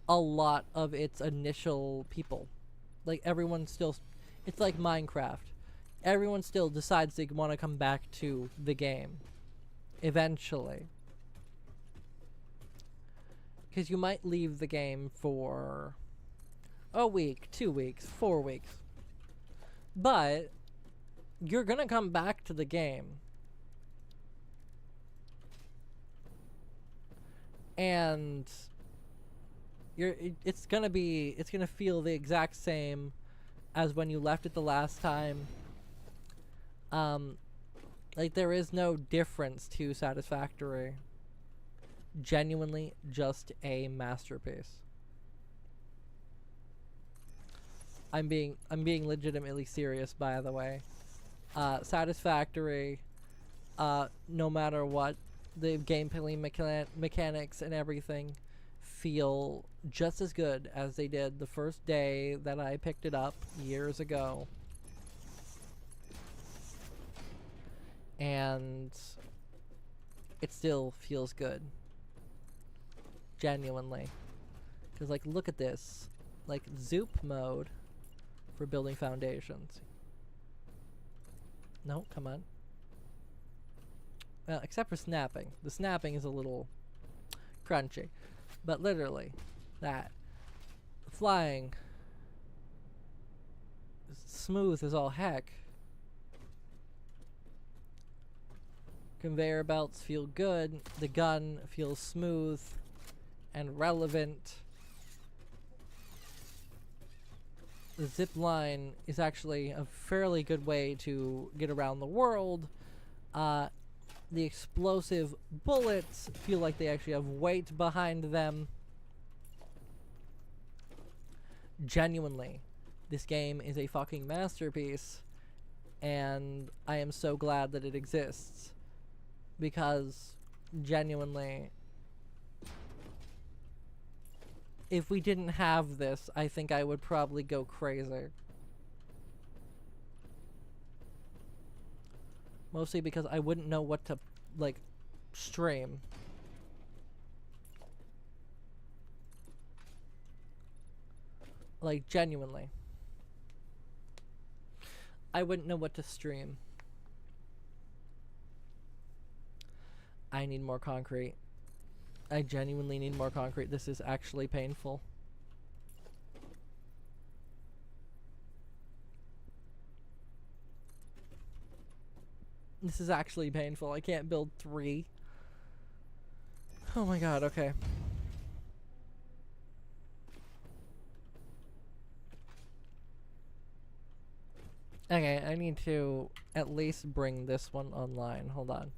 [SPEAKER 1] a lot of its initial people. Like, everyone still, it's like Minecraft. Everyone still decides they want to come back to the game eventually. Because you might leave the game for a week, 2 weeks, 4 weeks. But you're gonna come back to the game. And it's gonna feel the exact same as when you left it the last time. Like, there is no difference to Satisfactory. Genuinely just a masterpiece. I'm being legitimately serious, by the way. Satisfactory, no matter what, the gameplay mechanics and everything feel just as good as they did the first day that I picked it up years ago. And it still feels good. Genuinely. Because, like, look at this. Like, Zoop mode for building foundations. No, come on. Well, except for snapping. The snapping is a little crunchy. But literally, that. Flying. Smooth as all heck. Conveyor belts feel good. The gun feels smooth and relevant. The zip line is actually a fairly good way to get around the world. The explosive bullets feel like they actually have weight behind them. Genuinely, this game is a fucking masterpiece, and I am so glad that it exists, because genuinely, if we didn't have this, I think I would probably go crazy. Mostly because I wouldn't know what to, like, stream. Like, genuinely. I wouldn't know what to stream. I need more concrete. I genuinely need more concrete. This is actually painful. This is actually painful. I can't build 3. Oh my god, okay. Okay, I need to at least bring this one online. Hold on.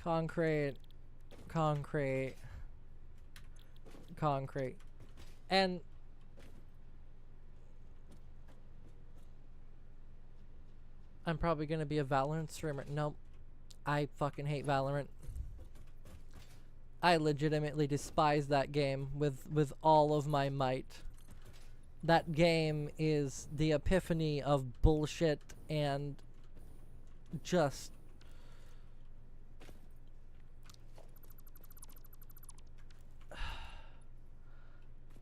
[SPEAKER 1] Concrete, concrete, concrete. And I'm probably gonna be a Valorant streamer. Nope. I fucking hate Valorant. I legitimately despise that game with all of my might. That game is the epiphany of bullshit and just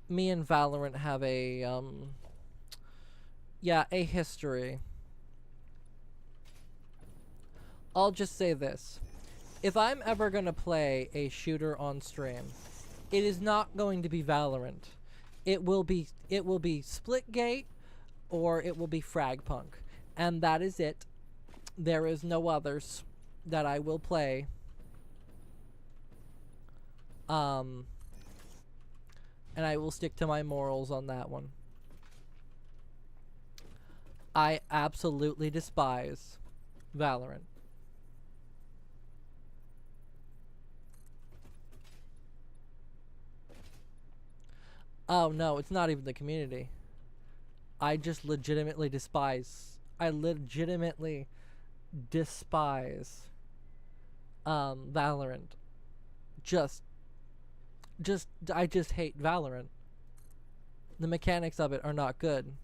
[SPEAKER 1] me and Valorant have a a history. I'll just say this. If I'm ever gonna play a shooter on stream, it is not going to be Valorant. It will be Splitgate, or it will be Fragpunk. And that is it. There is no others that I will play. And I will stick to my morals on that one. I absolutely despise Valorant. Oh no, it's not even the community. I just legitimately despise. I legitimately despise Valorant. I just hate Valorant. The mechanics of it are not good.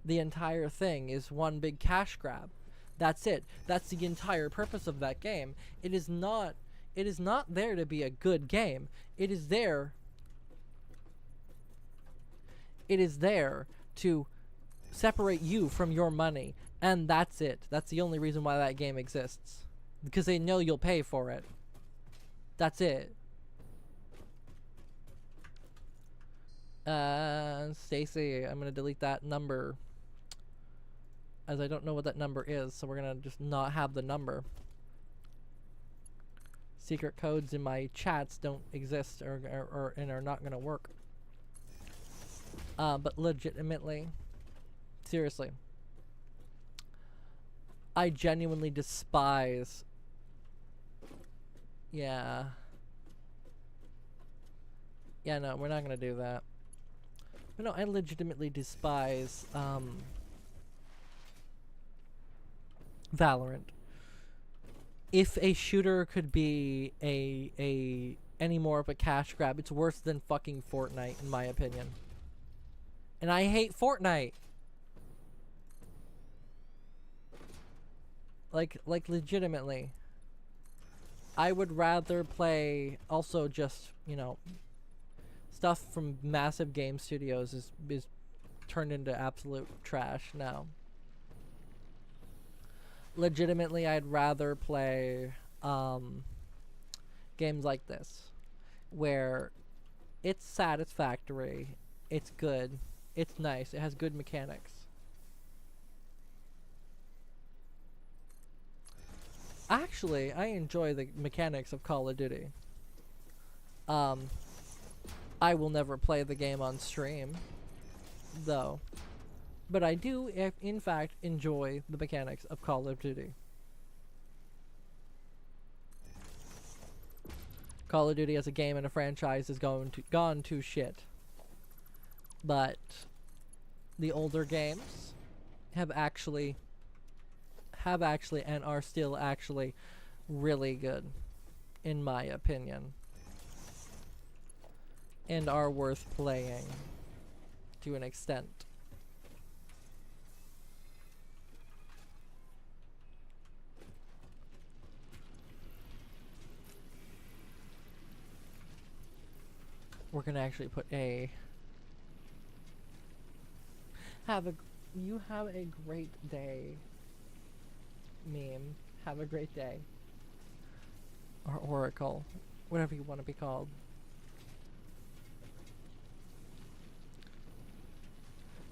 [SPEAKER 1] The entire thing is one big cash grab. That's it. That's the entire purpose of that game. It is not there to be a good game. It is there to separate you from your money. And that's it. That's the only reason why that game exists. Because they know you'll pay for it. That's it. Stacy, I'm gonna delete that number, as I don't know what that number is, so we're gonna just not have the number. Secret codes in my chats don't exist or and are not gonna work. But legitimately, seriously, I genuinely despise. Yeah, no, we're not gonna do that. But no, I legitimately despise Valorant. If a shooter could be any more of a cash grab, it's worse than fucking Fortnite, in my opinion. And I hate Fortnite. Like legitimately. I would rather play also just, stuff from massive game studios is turned into absolute trash now. Legitimately, I'd rather play games like this, where it's satisfactory, it's good, it's nice, it has good mechanics. Actually, I enjoy the mechanics of Call of Duty. I will never play the game on stream, though. But I do, in fact, enjoy the mechanics of Call of Duty. Call of Duty as a game and a franchise is gone to shit. But the older games have actually and are still actually really good, in my opinion. And are worth playing to an extent. We're gonna actually put a you have a great day meme. Have a great day. Or Oracle. Whatever you want to be called.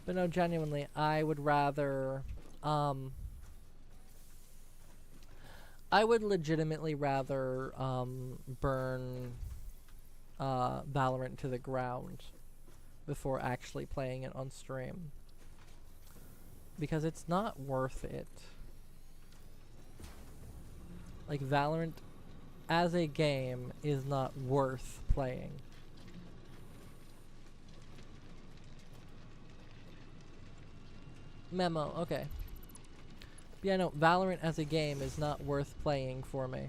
[SPEAKER 1] But no, genuinely, I would rather I would legitimately rather burn Valorant to the ground before actually playing it on stream, because it's not worth it. Like, Valorant as a game is not worth playing. Memo, okay. But yeah, no, Valorant as a game is not worth playing for me.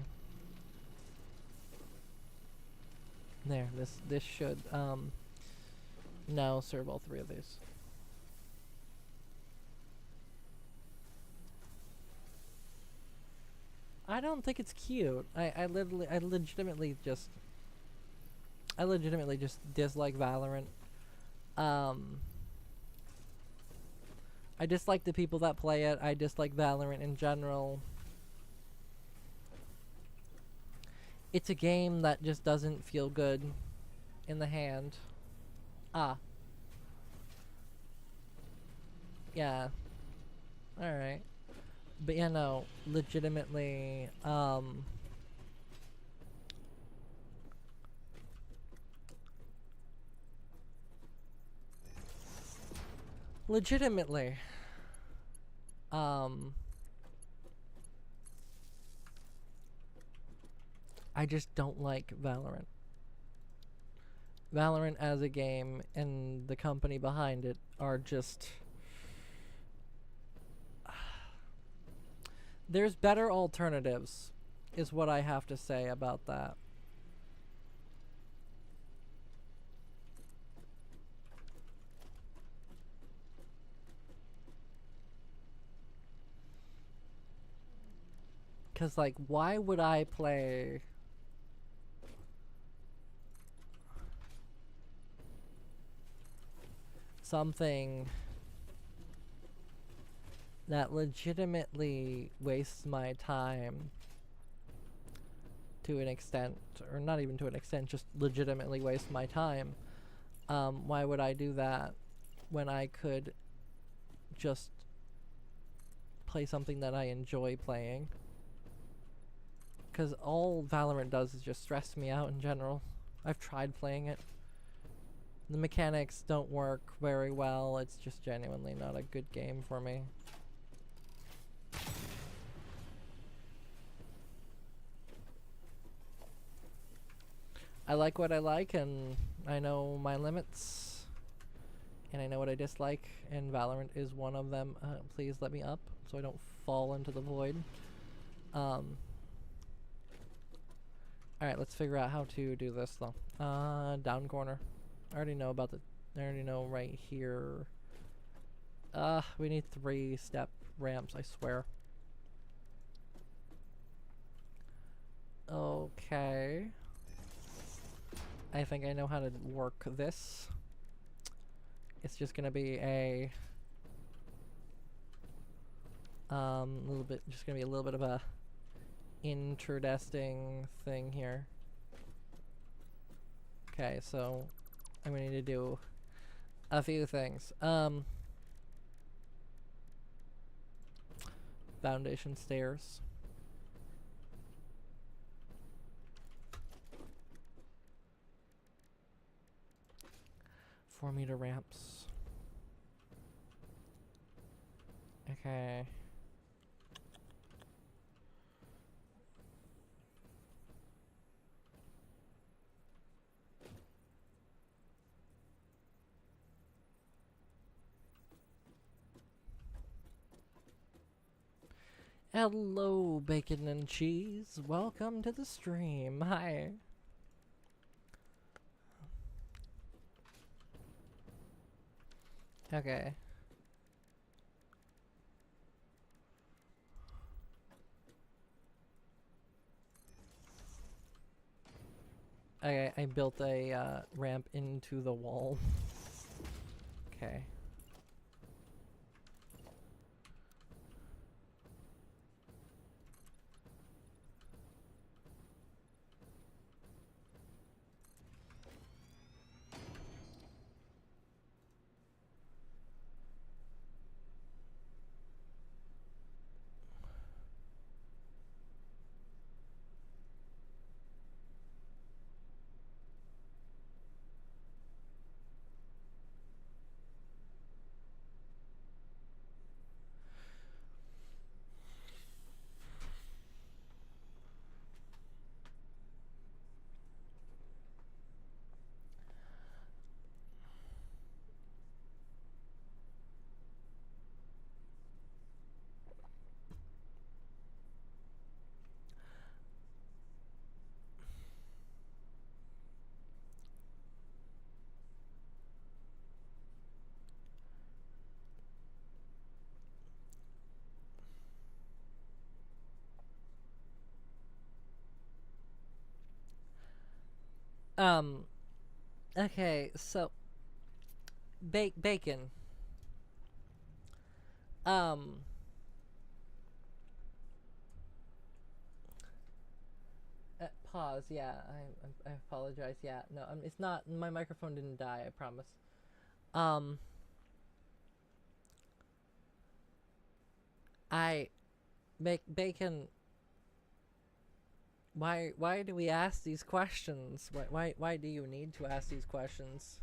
[SPEAKER 1] There, this should now serve all three of these. I don't think it's cute. I legitimately just dislike Valorant. I dislike the people that play it. I dislike Valorant in general. It's a game that just doesn't feel good in the hand. Ah. Yeah. Alright. But yeah, no, legitimately, legitimately, I just don't like Valorant. Valorant as a game and the company behind it are just... There's better alternatives, is what I have to say about that. Because, like, why would I play... something that legitimately wastes my time to an extent, or not even to an extent, just legitimately waste my time? Why would I do that when I could just play something that I enjoy playing? Because all Valorant does is just stress me out in general. I've tried playing it. The mechanics don't work very well. It's just genuinely not a good game for me. I like what I like, and I know my limits, and I know what I dislike, and Valorant is one of them. Please let me up so I don't fall into the void. Alright, let's figure out how to do this though. Down corner. I already know about I already know right here. We need 3-step ramps, I swear. Okay. I think I know how to work this. It's just gonna be a little bit, just gonna be a little bit of a interesting thing here. Okay, so I'm gonna need to do a few things. Foundation stairs. 4-meter ramps. Okay. Hello, bacon and cheese. Welcome to the stream. Hi. Okay. Okay, I built a ramp into the wall. Okay. Okay, so bacon. Pause. Yeah, I apologize. Yeah, no, it's not. My microphone didn't die. I promise. Um, I bacon. Why do we ask these questions? Why do you need to ask these questions?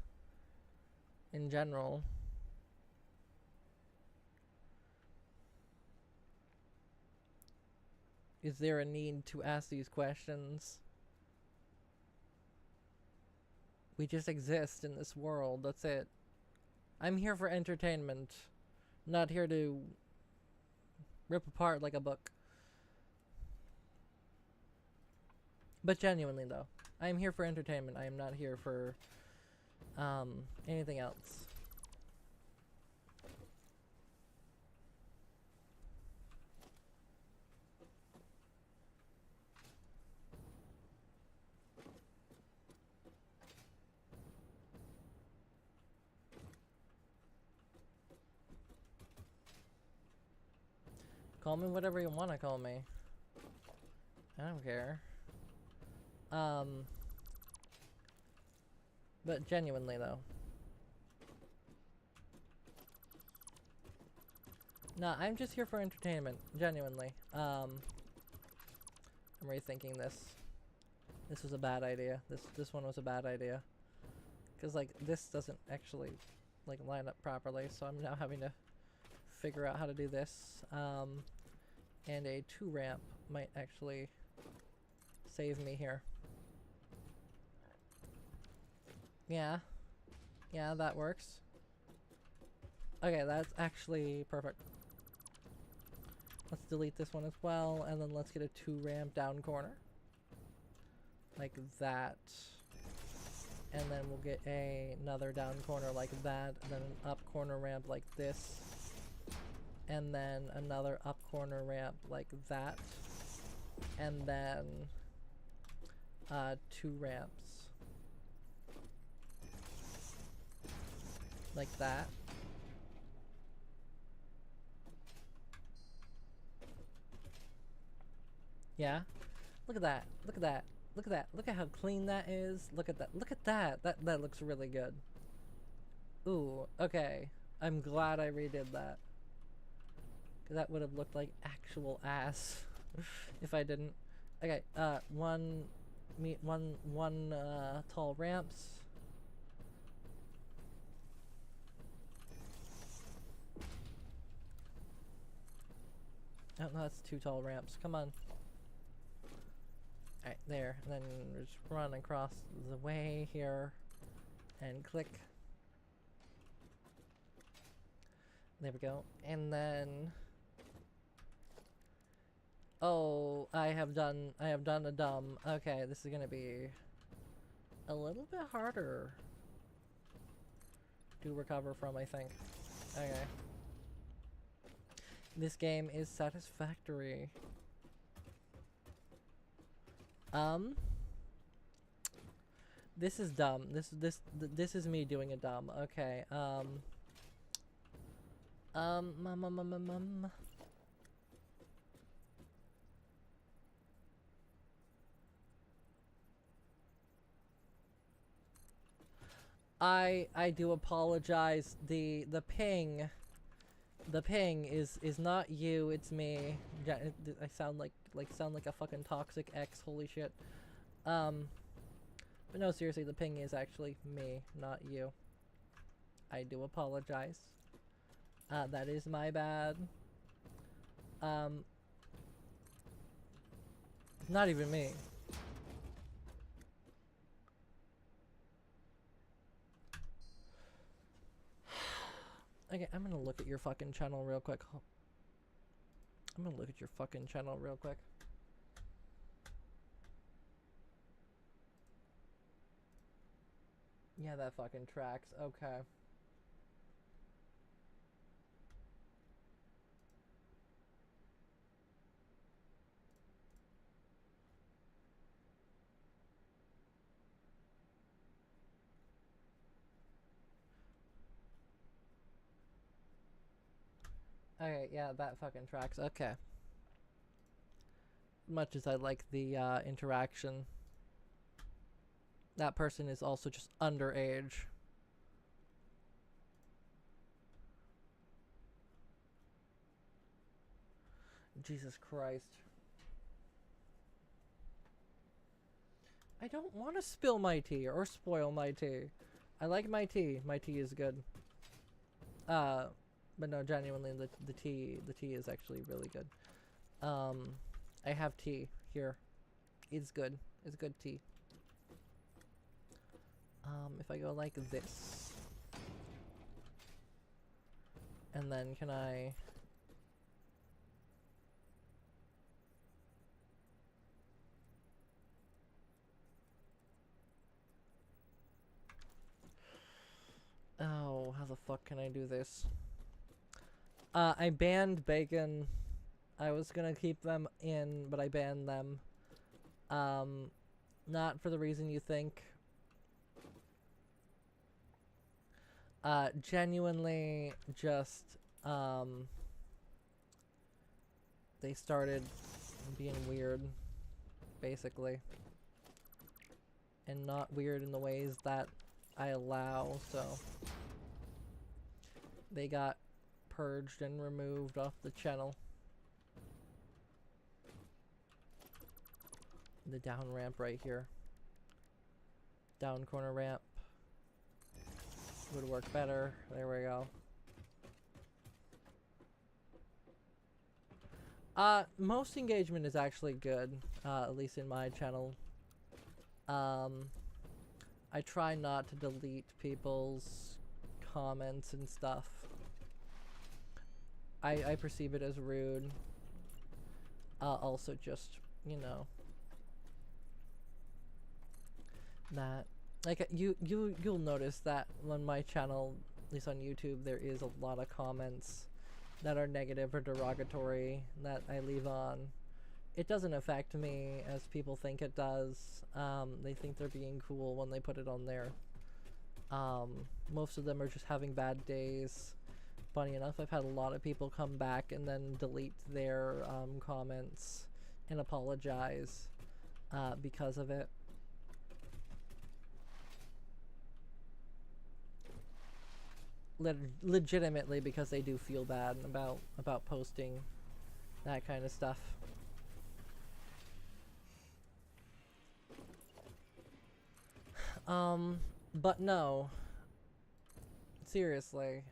[SPEAKER 1] In general. Is there a need to ask these questions? We just exist in this world, that's it. I'm here for entertainment, not here to rip apart like a book. But genuinely though, I am here for entertainment. I am not here for anything else. Call me whatever you want to call me. I don't care. But genuinely though. Nah, I'm just here for entertainment. Genuinely. I'm rethinking this. This was a bad idea. This one was a bad idea. Cause like this doesn't actually like line up properly, so I'm now having to figure out how to do this. And a 2 ramp might actually save me here. Yeah. Yeah, that works. Okay, that's actually perfect. Let's delete this one as well, and then let's get a 2 ramp down corner. Like that. And then we'll get another down corner like that, and then an up corner ramp like this. And then another up corner ramp like that. And then 2 ramps Like that. Yeah? Look at that. Look at that. Look at that. Look at how clean that is. Look at that. Look at that. That looks really good. Ooh, okay. I'm glad I redid that. Cause that would have looked like actual ass if I didn't. Okay, one tall ramps. Oh, no, that's 2 tall ramps. Come on. Alright, there. And then just run across the way here. And click. There we go. And then... Oh, I have done a dumb. Okay, this is gonna be a little bit harder to recover from, I think. Okay. This game is Satisfactory. This is dumb. This is me doing a dumb. Okay. I do apologize. The ping is not you, it's me. Yeah, I sound like a fucking toxic ex, holy shit. But no, seriously, the ping is actually me, not you. I do apologize. That is my bad. Not even me. Okay, I'm gonna look at your fucking channel real quick. I'm gonna look at your fucking channel real quick. Yeah, that fucking tracks. Okay. Okay, yeah, that fucking tracks. Okay. Much as I like the interaction, that person is also just underage. Jesus Christ. I don't want to spill my tea or spoil my tea. I like my tea. My tea is good. But no, genuinely, the tea is actually really good. I have tea here. It's good. It's good tea. If I go like this, and then can I? Oh, how the fuck can I do this? I banned bacon. I was gonna keep them in, but I banned them. Not for the reason you think. Genuinely just, they started being weird, basically. And not weird in the ways that I allow, so they got purged and removed off the channel. The down ramp right here. Down corner ramp would work better. There we go. Most engagement is actually good, at least in my channel. I try not to delete people's comments and stuff. I perceive it as rude. Also just, you know, that, like, you'll notice that on my channel, at least on YouTube, there is a lot of comments that are negative or derogatory that I leave on. It doesn't affect me as people think it does. They think they're being cool when they put it on there. Most of them are just having bad days. Funny enough, I've had a lot of people come back and then delete their comments and apologize because of it. Legitimately, because they do feel bad about posting that kind of stuff. But no. Seriously,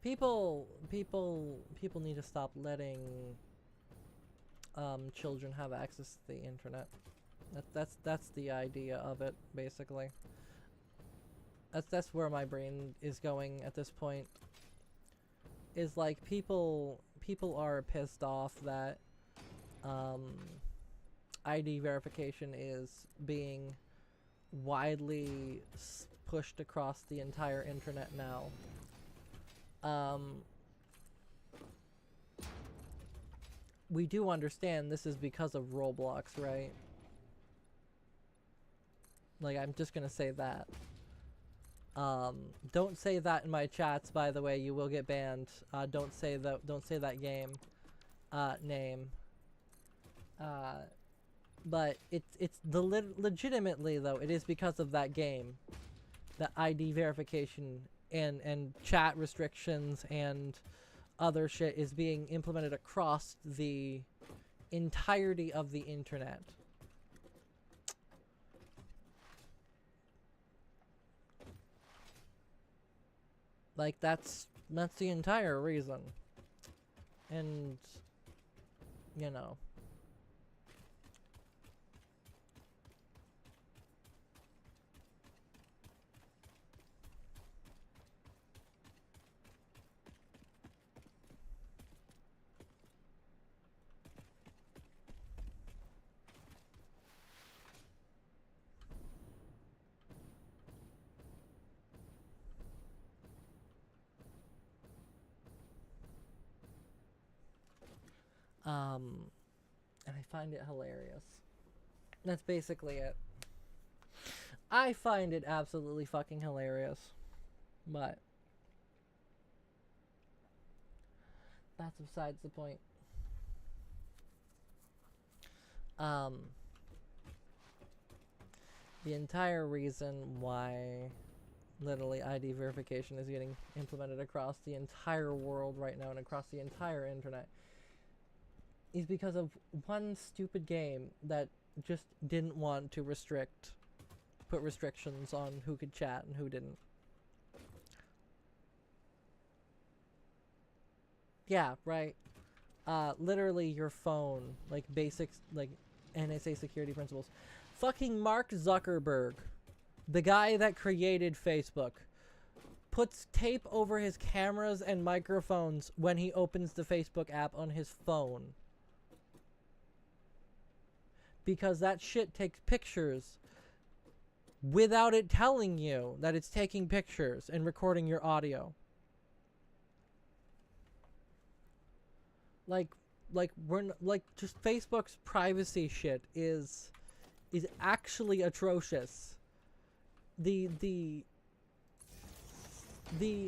[SPEAKER 1] people need to stop letting children have access to the internet. That's the idea of it, basically. That's where my brain is going at this point. Is like people are pissed off that ID verification is being widely pushed across the entire internet now. We do understand this is because of Roblox, right? Like, I'm just gonna say that. Don't say that in my chats, by the way. You will get banned. Don't say that game name. But it's legitimately though, it is because of that game that ID verification and chat restrictions and other shit is being implemented across the entirety of the internet. Like, that's the entire reason. And, you know. And I find it hilarious. That's basically it. I find it absolutely fucking hilarious. But that's besides the point. The entire reason why literally ID verification is getting implemented across the entire world right now and across the entire internet is because of one stupid game that just didn't want to put restrictions on who could chat and who didn't. Yeah, right. Literally your phone, like basics, like NSA security principles. Fucking Mark Zuckerberg, the guy that created Facebook, puts tape over his cameras and microphones when he opens the Facebook app on his phone. Because that shit takes pictures without it telling you that it's taking pictures and recording your audio. Like just Facebook's privacy shit is actually atrocious. The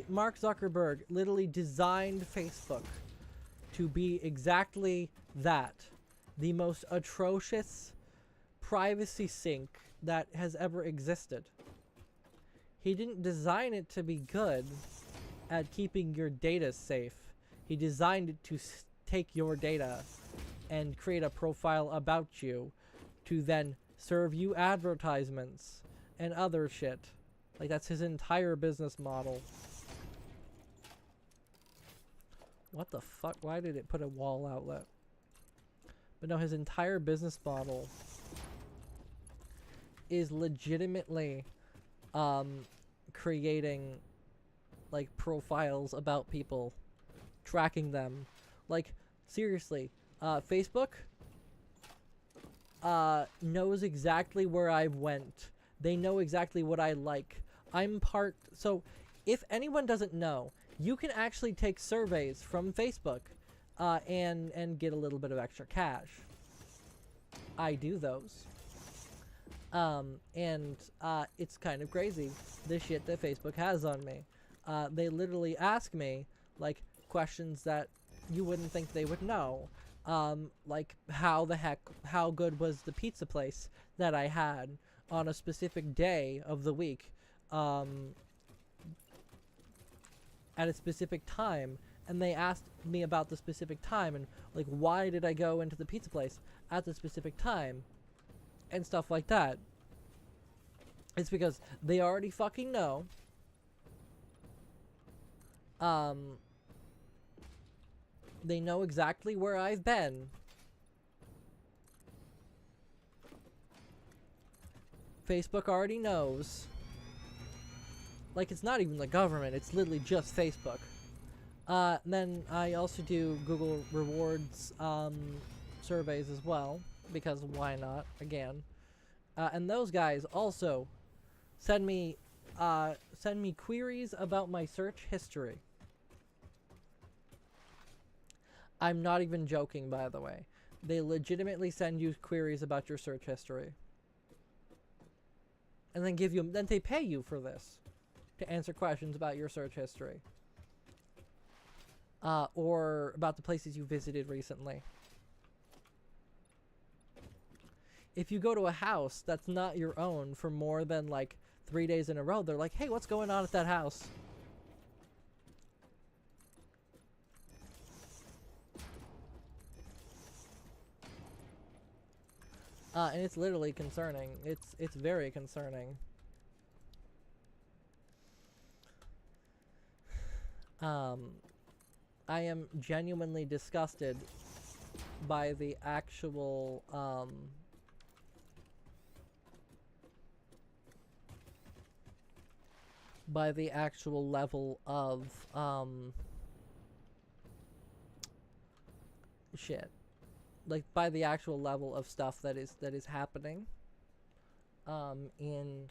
[SPEAKER 1] Mark Zuckerberg literally designed Facebook to be exactly that. The most atrocious privacy sink that has ever existed. He didn't design it to be good at keeping your data safe. He designed it to take your data and create a profile about you to then serve you advertisements and other shit. Like, that's his entire business model. What the fuck? Why did it put a wall outlet? But no, his entire business model is legitimately creating like profiles about people, tracking them. Like, seriously, Facebook knows exactly where I went. They know exactly what I like. So if anyone doesn't know, you can actually take surveys from Facebook and get a little bit of extra cash. I do those. And it's kind of crazy, the shit that Facebook has on me. They literally ask me, like, questions that you wouldn't think they would know. Like, how good was the pizza place that I had on a specific day of the week, at a specific time. And they asked me about the specific time and, like, why did I go into the pizza place at the specific time and stuff like that. It's because they already fucking know. They know exactly where I've been. Facebook already knows. Like, it's not even the government, it's literally just Facebook. Then I also do Google Rewards surveys as well, because why not, again. And those guys also send me queries about my search history. I'm not even joking, by the way. They legitimately send you queries about your search history. And then they pay you for this, to answer questions about your search history. Or about the places you visited recently. If you go to a house that's not your own for more than like 3 days in a row, they're like, hey, what's going on at that house? And it's literally concerning. It's very concerning. I am genuinely disgusted by the actual level of shit. Like, by the actual level of stuff that is happening in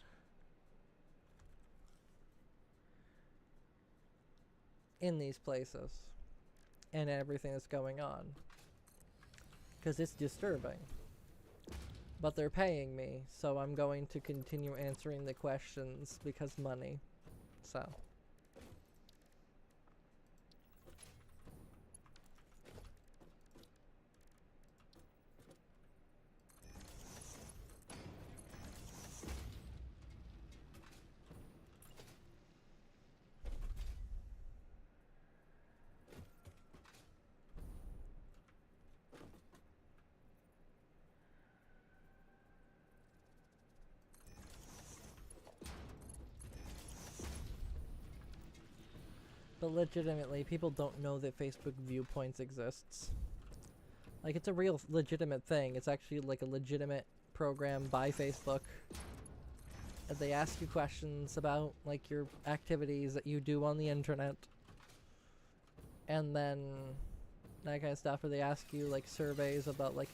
[SPEAKER 1] these places and everything that's going on, because it's disturbing. But they're paying me, so I'm going to continue answering the questions because money. So but legitimately, people don't know that Facebook Viewpoints exists. Like, it's a real legitimate thing. It's actually like a legitimate program by Facebook. And they ask you questions about like your activities that you do on the internet. And then that kind of stuff, or they ask you like surveys about like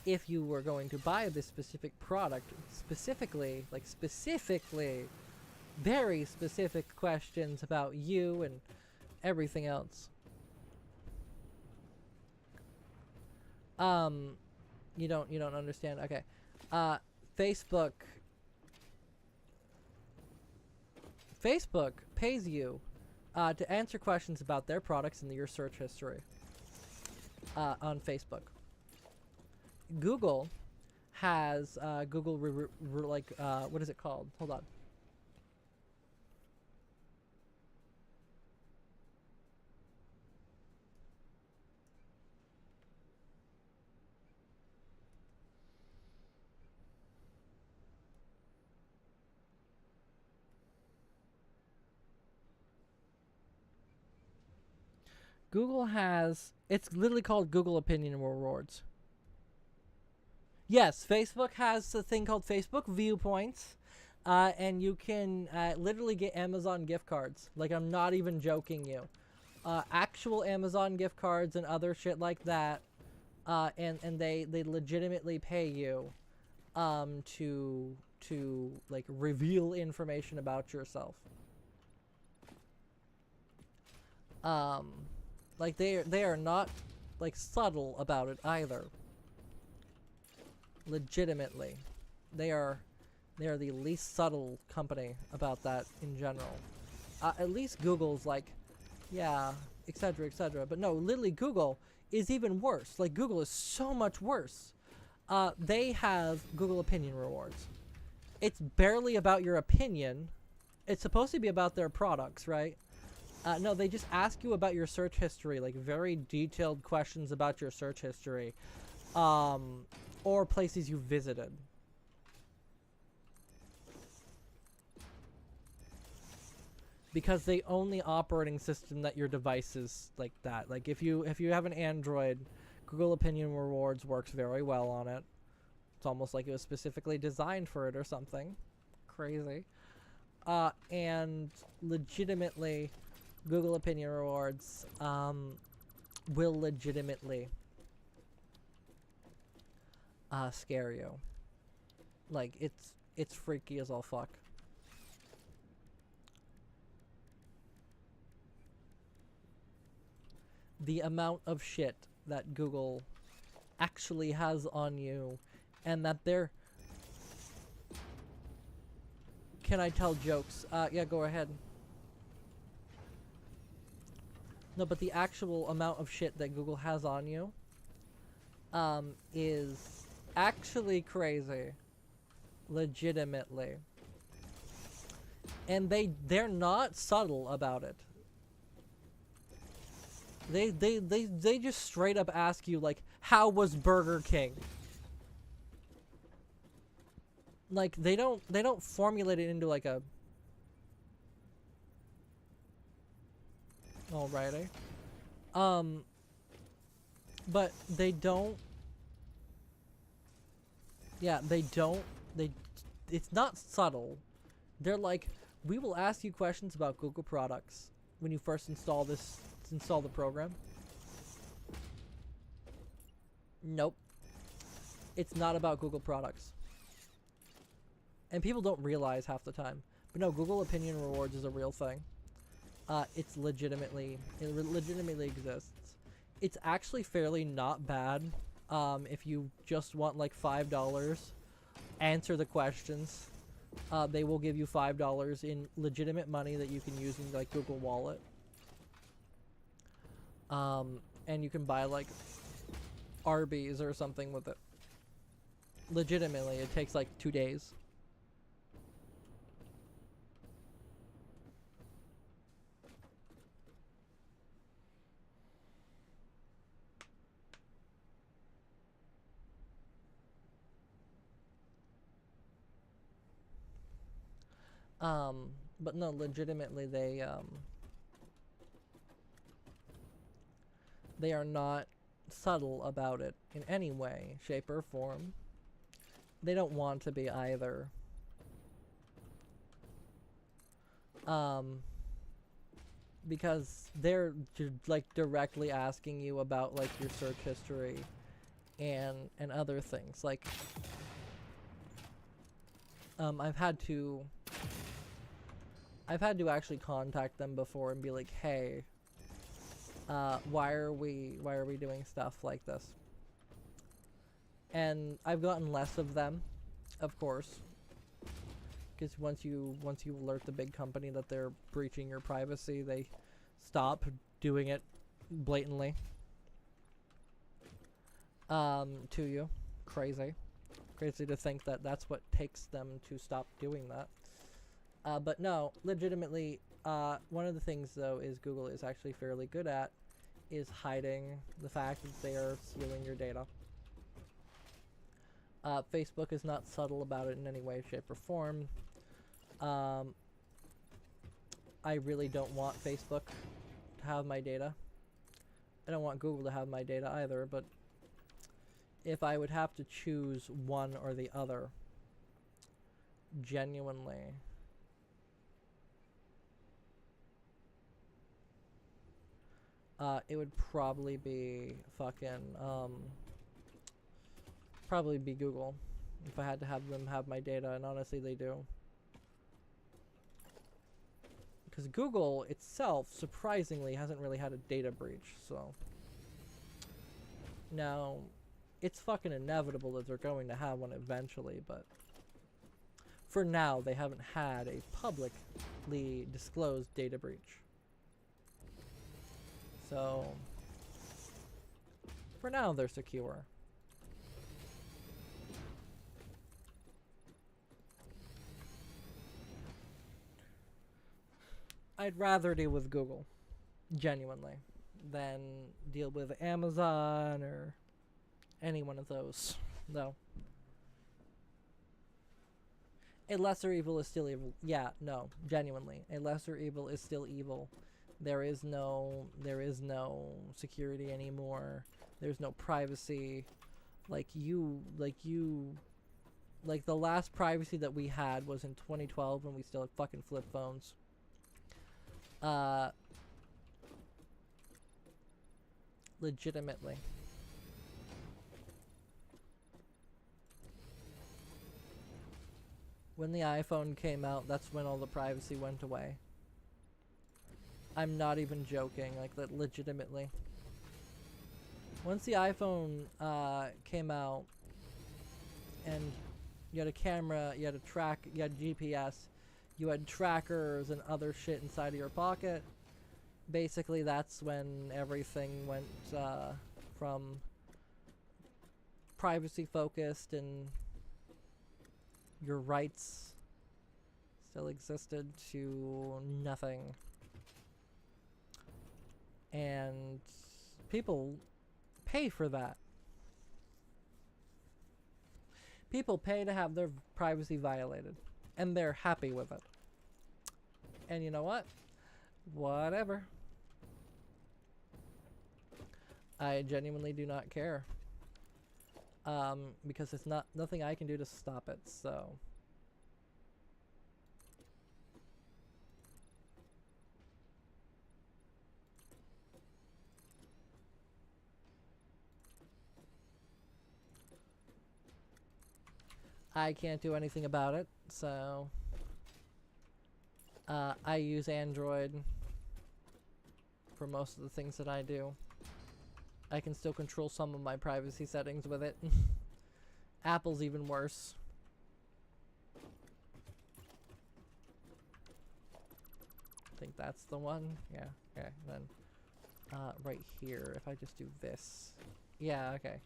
[SPEAKER 1] if you were going to buy this specific product, specifically, very specific questions about you and everything else. You don't understand. Okay. Facebook pays you to answer questions about their products in your search history on Facebook. Google has Google what is it called? Hold on. Google has, it's literally called Google Opinion Rewards. Yes, Facebook has a thing called Facebook Viewpoints, and you can literally get Amazon gift cards. Like, I'm not even joking you. Actual Amazon gift cards and other shit like that, and they legitimately pay you to like reveal information about yourself. Like they are not like subtle about it either. Legitimately. They are the least subtle company about that in general. At least Google's like, yeah, etc., etc. But no, literally Google is even worse. Like, Google is so much worse. They have Google Opinion Rewards. It's barely about your opinion. It's supposed to be about their products, right? No, they just ask you about your search history, like very detailed questions about your search history, or places you visited. Because they own the operating system that your device is like that. Like, if you have an Android, Google Opinion Rewards works very well on it. It's almost like it was specifically designed for it or something. Crazy. And legitimately, Google Opinion Rewards will legitimately scare you. Like, it's freaky as all fuck. The amount of shit that Google actually has on you, and that they're... Can I tell jokes? Yeah, go ahead. No, but the actual amount of shit that Google has on you is actually crazy. Legitimately. And they're not subtle about it. They just straight up ask you, like, how was Burger King? Like, they don't formulate it into like a... Alrighty. But they don't... Yeah, it's not subtle. They're like, we will ask you questions about Google products when you first install the program. Nope. It's not about Google products. And people don't realize half the time. But no, Google Opinion Rewards is a real thing. It legitimately exists. It's actually fairly not bad. If you just want like $5, answer the questions. They will give you $5 in legitimate money that you can use in like Google Wallet. And you can buy like Arby's or something with it. Legitimately, it takes like 2 days. But no, legitimately, they are not subtle about it in any way, shape, or form. They don't want to be either. Because they're like directly asking you about like your search history and other things. Like, I've had to actually contact them before and be like, hey, why are we doing stuff like this? And I've gotten less of them, of course, because once you alert the big company that they're breaching your privacy, they stop doing it blatantly to you. Crazy to think that that's what takes them to stop doing that. But no, legitimately, one of the things though is Google is actually fairly good at is hiding the fact that they are stealing your data. Facebook is not subtle about it in any way, shape, or form. I really don't want Facebook to have my data. I don't want Google to have my data either, but if I would have to choose one or the other, genuinely, it would probably be fucking, probably be Google if I had to have them have my data, and honestly they do. Because Google itself, surprisingly, hasn't really had a data breach, so. Now, it's fucking inevitable that they're going to have one eventually, but for now, they haven't had a publicly disclosed data breach. So, for now, they're secure. I'd rather deal with Google, genuinely, than deal with Amazon or any one of those, though. A lesser evil is still evil. Yeah, no, genuinely. A lesser evil is still evil. There is no security anymore. There's no privacy. Like the last privacy that we had was in 2012 when we still had fucking flip phones. Legitimately. When the iPhone came out, that's when all the privacy went away. I'm not even joking, like that legitimately. Once the iPhone came out and you had a camera, you had a track, you had GPS, you had trackers and other shit inside of your pocket, basically that's when everything went from privacy focused and your rights still existed to nothing. And people pay for that. People pay to have their privacy violated, and they're happy with it. And you know what? Whatever. I genuinely do not care. Because it's nothing I can do to stop it, so. I can't do anything about it, so. I use Android for most of the things that I do. I can still control some of my privacy settings with it. Apple's even worse. I think that's the one. Yeah, okay, then. Right here, if I just do this. Yeah, okay.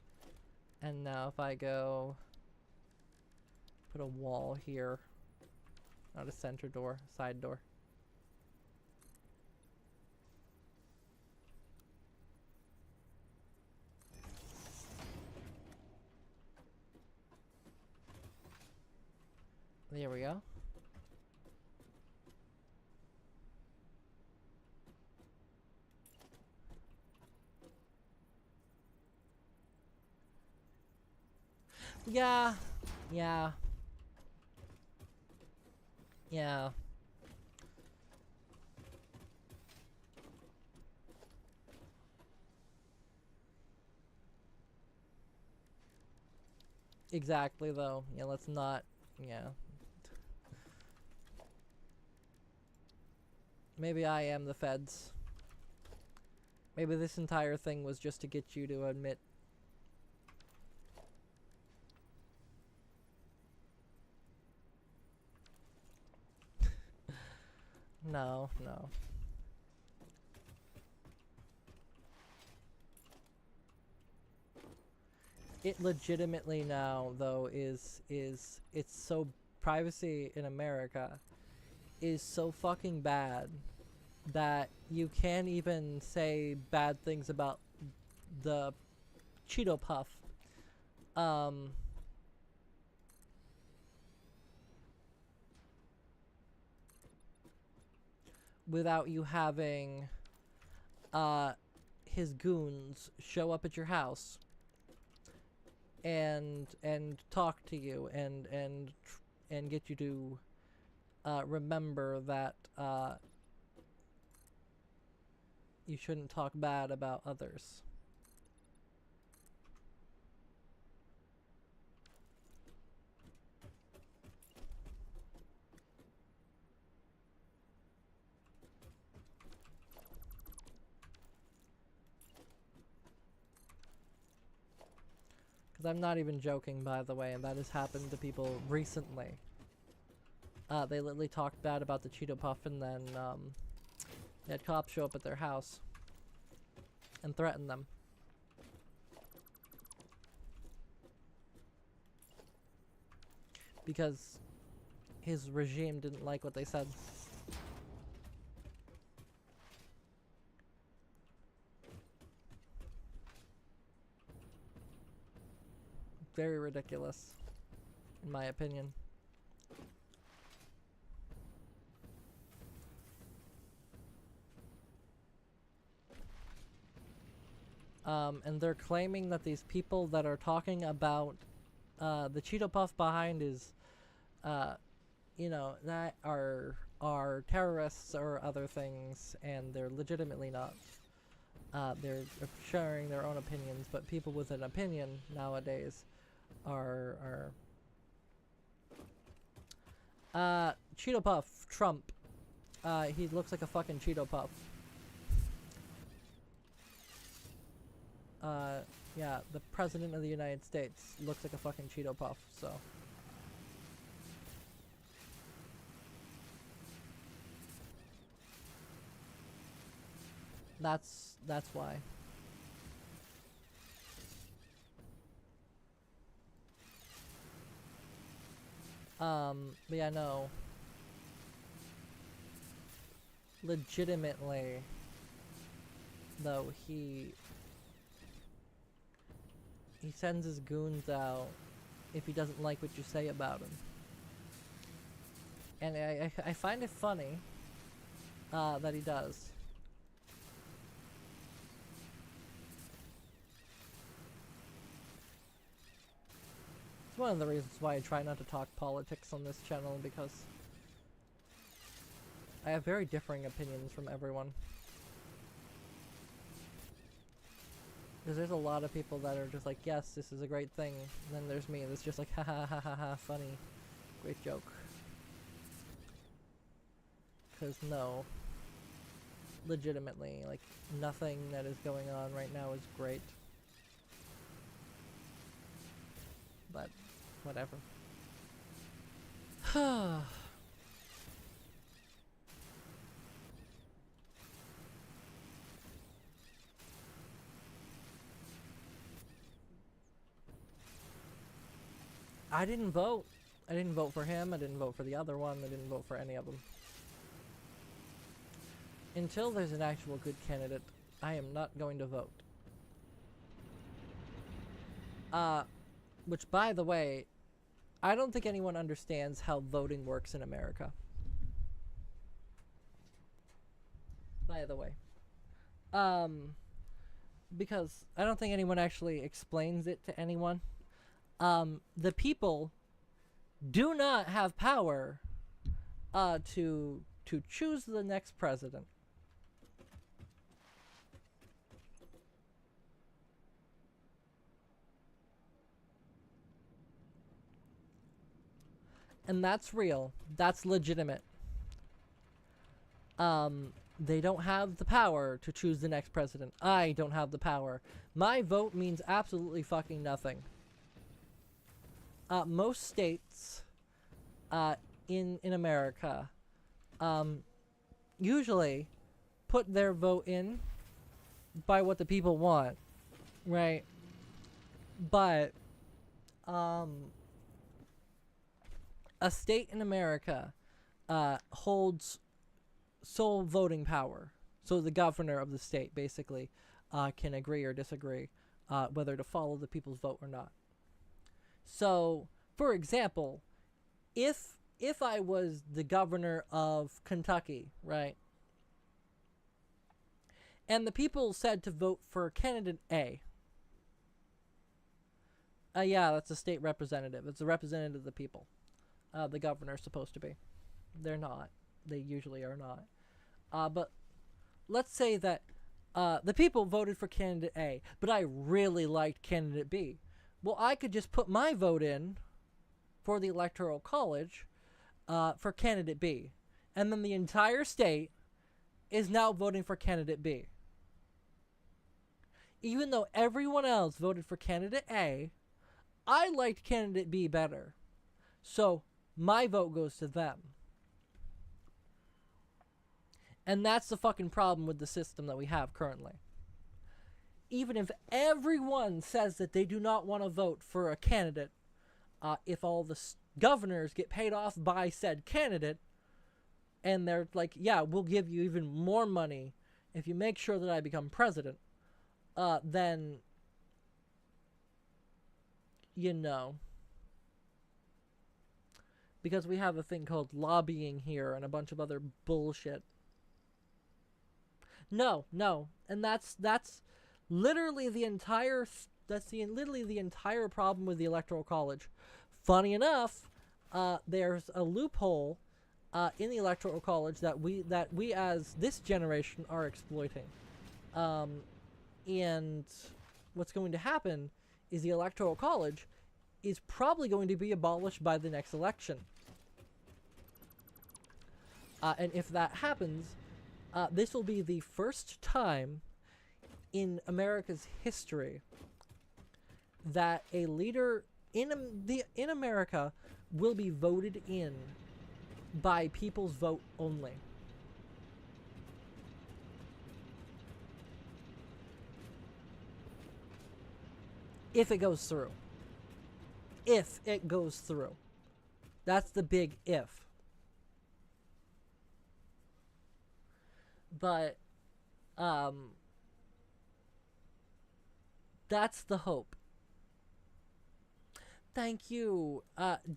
[SPEAKER 1] And now if I go... put a wall here. Not a center door, side door. There we go. Yeah. Yeah. Yeah. Exactly, though. Yeah, let's not... yeah. Maybe I am the feds. Maybe this entire thing was just to get you to admit. No, no. It legitimately now, though, is it's so... privacy in America is so fucking bad that you can't even say bad things about the Cheeto Puff. Without you having his goons show up at your house and talk to you and get you to remember that you shouldn't talk bad about others. Because I'm not even joking, by the way, and that has happened to people recently. They literally talked bad about the Cheeto Puff, and then they had cops show up at their house and threaten them. Because his regime didn't like what they said. Very ridiculous, in my opinion. And they're claiming that these people that are talking about the Cheeto Puff behind is, you know, that are terrorists or other things, and they're legitimately not. They're sharing their own opinions, but people with an opinion nowadays are Cheeto Puff, Trump. He looks like a fucking Cheeto Puff. Yeah, the President of the United States looks like a fucking Cheeto Puff, so. That's why. But yeah, no. Legitimately, though, he sends his goons out if he doesn't like what you say about him. And I find it funny that he does. It's one of the reasons why I try not to talk politics on this channel, because I have very differing opinions from everyone. Because there's a lot of people that are just like, yes, this is a great thing. And then there's me that's just like, ha ha ha ha ha, funny. Great joke. Because no. Legitimately, like, nothing that is going on right now is great. But, whatever. I didn't vote. I didn't vote for him. I didn't vote for the other one. I didn't vote for any of them. Until there's an actual good candidate, I am not going to vote. Which, by the way, I don't think anyone understands how voting works in America. By the way. Because I don't think anyone actually explains it to anyone. The people do not have power to choose the next president. And that's real. That's legitimate. They don't have the power to choose the next president. I don't have the power. My vote means absolutely fucking nothing. Most states in America usually put their vote in by what the people want, right? But a state in America holds sole voting power. So the governor of the state basically can agree or disagree whether to follow the people's vote or not. So, for example, if I was the governor of Kentucky, right, and the people said to vote for candidate A, yeah, that's a state representative. It's a representative of the people. The governor's supposed to be. They're not. They usually are not. But let's say that the people voted for candidate A, but I really liked candidate B. Well, I could just put my vote in for the Electoral College for candidate B. And then the entire state is now voting for candidate B. Even though everyone else voted for candidate A, I liked candidate B better. So my vote goes to them. And that's the fucking problem with the system that we have currently. Even if everyone says that they do not want to vote for a candidate, if all the governors get paid off by said candidate, and they're like, yeah, we'll give you even more money if you make sure that I become president, then, you know, because we have a thing called lobbying here and a bunch of other bullshit. No, and that's literally the entire problem with the Electoral College. Funny enough, there's a loophole in the Electoral College that we as this generation are exploiting. And what's going to happen is the Electoral College is probably going to be abolished by the next election. And if that happens, this will be the first time in America's history that a leader in America will be voted in by people's vote only. If it goes through. If it goes through. That's the big if. But, that's the hope. Thank you,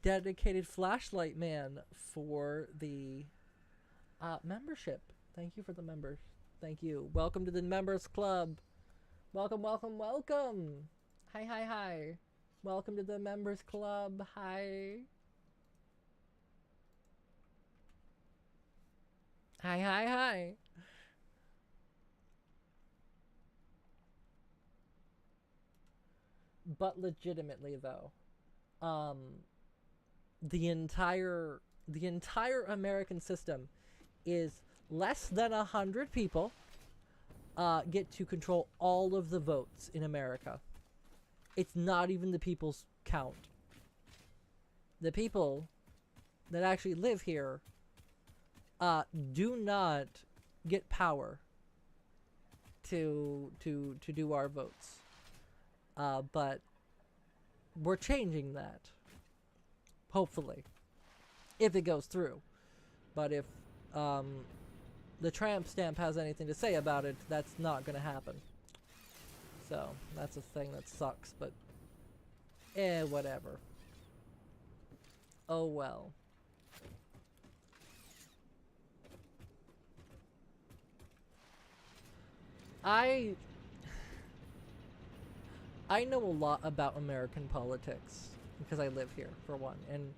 [SPEAKER 1] Dedicated Flashlight Man, for the membership. Thank you for the members. Thank you. Welcome to the members club. Welcome. Hi. Welcome to the members club. Hi. Hi. But legitimately, though, the entire American system is less than 100 people get to control all of the votes in America. It's not even the people's count. The people that actually live here do not get power to do our votes. But we're changing that. Hopefully. If it goes through. But if the tramp stamp has anything to say about it, that's not going to happen. So, that's a thing that sucks, but whatever. Oh well. I know a lot about American politics because I live here, for one, and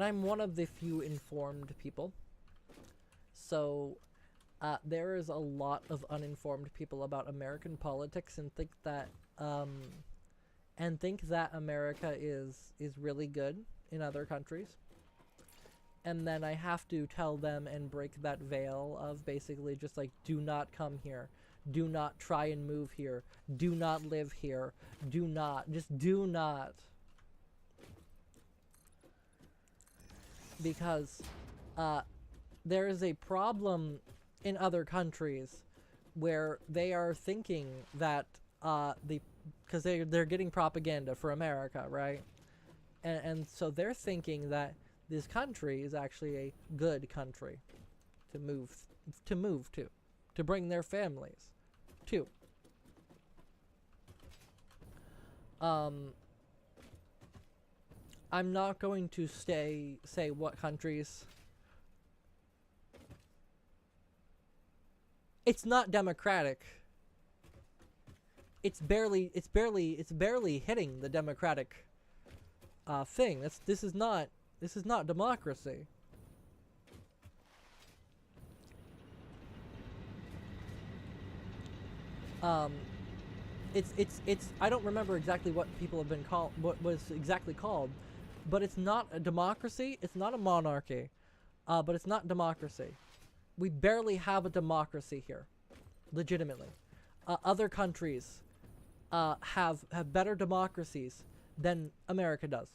[SPEAKER 1] I'm one of the few informed people. So there is a lot of uninformed people about American politics and think that America is really good in other countries. And then I have to tell them and break that veil of basically just like, do not come here. Do not try and move here. Do not live here. Do not. Just do not. Because there is a problem in other countries where they are thinking that because they're getting propaganda for America, right? And so they're thinking that this country is actually a good country to move to bring their families to. I'm not going to say what countries. It's not democratic. It's barely hitting the democratic thing. This is not democracy. It's I don't remember exactly what people have been called, what was exactly called, but it's not a democracy, it's not a monarchy, but it's not democracy. We barely have a democracy here, legitimately. Other countries have better democracies than America does.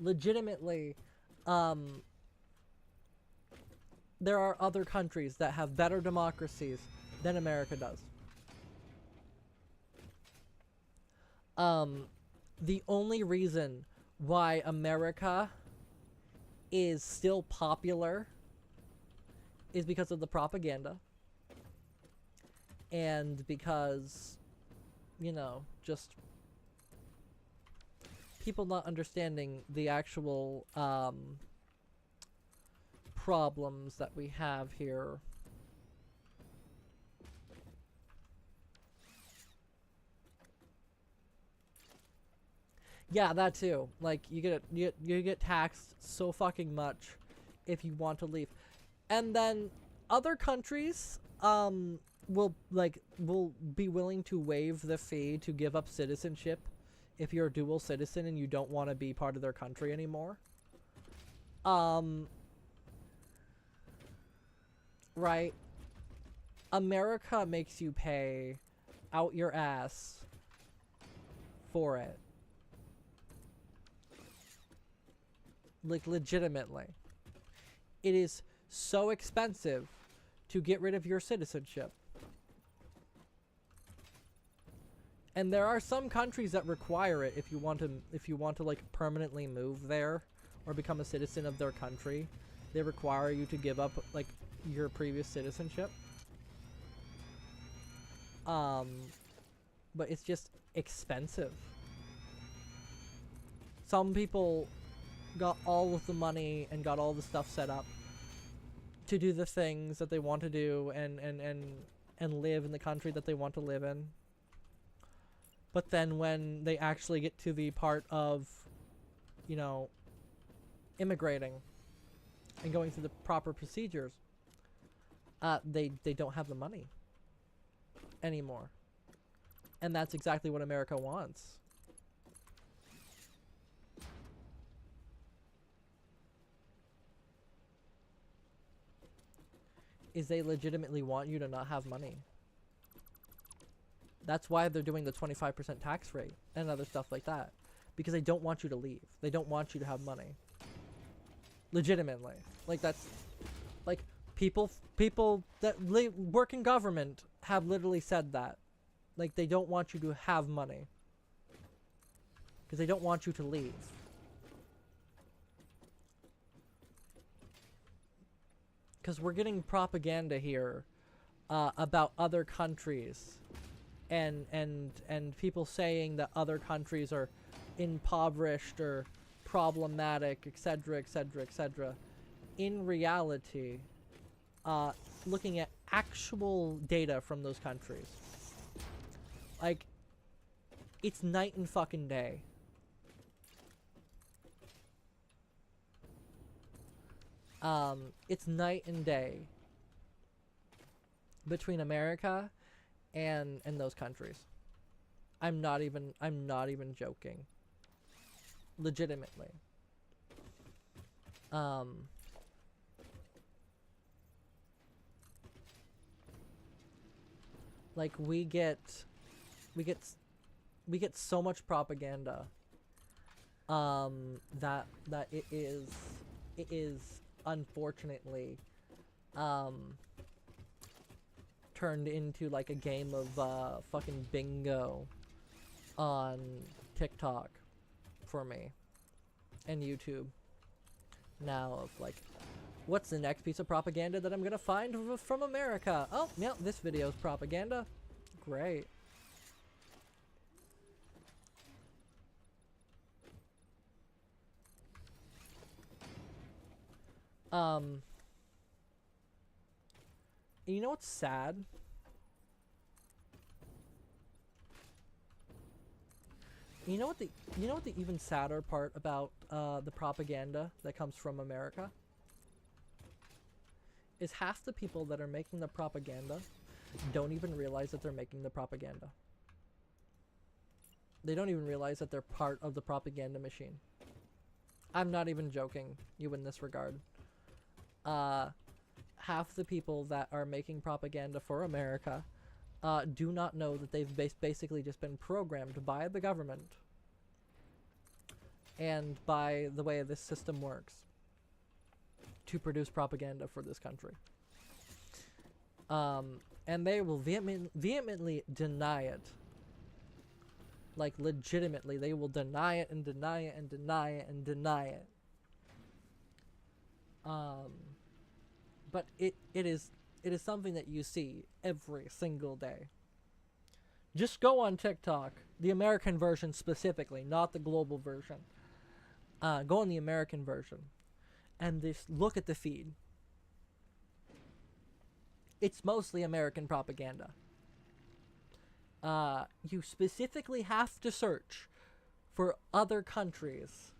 [SPEAKER 1] Legitimately, there are other countries that have better democracies than America does. The only reason why America is still popular is because of the propaganda. And because, you know, just people not understanding the actual problems that we have here. Yeah, that too. Like you get taxed so fucking much if you want to leave. And then other countries will be willing to waive the fee to give up citizenship if you're a dual citizen and you don't want to be part of their country anymore. Right? America makes you pay out your ass for it. Like, legitimately. It is so expensive to get rid of your citizenship. And there are some countries that require it if you want to like permanently move there or become a citizen of their country. They require you to give up like your previous citizenship. But it's just expensive. Some people got all of the money and got all the stuff set up to do the things that they want to do and live in the country that they want to live in. But then when they actually get to the part of, you know, immigrating and going through the proper procedures, they don't have the money anymore. And that's exactly what America wants. Is they legitimately want you to not have money. That's why they're doing the 25% tax rate and other stuff like that. Because they don't want you to leave. They don't want you to have money. Legitimately. Like, that's... Like, people that work in government have literally said that. Like, they don't want you to have money. Because they don't want you to leave. Because we're getting propaganda here about other countries. And people saying that other countries are impoverished or problematic, etc., etc., etc. In reality, looking at actual data from those countries, like, it's night and fucking day. It's night and day between America and those countries. I'm not even joking. Legitimately. Like, we get so much propaganda that it is unfortunately turned into like a game of fucking bingo on TikTok for me and YouTube now, of like, what's the next piece of propaganda that I'm gonna find from America? Oh, yeah, this video's propaganda. Great. You know what's sad? You know what the even sadder part about the propaganda that comes from America is? Half the people that are making the propaganda don't even realize that they're making the propaganda. They don't even realize that they're part of the propaganda machine. I'm not even joking you in this regard. Half the people that are making propaganda for America do not know that they've basically just been programmed by the government and by the way this system works. to produce propaganda for this country. And they will vehemently deny it. Like, legitimately, they will deny it and deny it and deny it and deny it. But it is something that you see every single day. Just go on TikTok, the American version specifically, not the global version. Go on the American version, and just look at the feed. It's mostly American propaganda. You specifically have to search for other countries,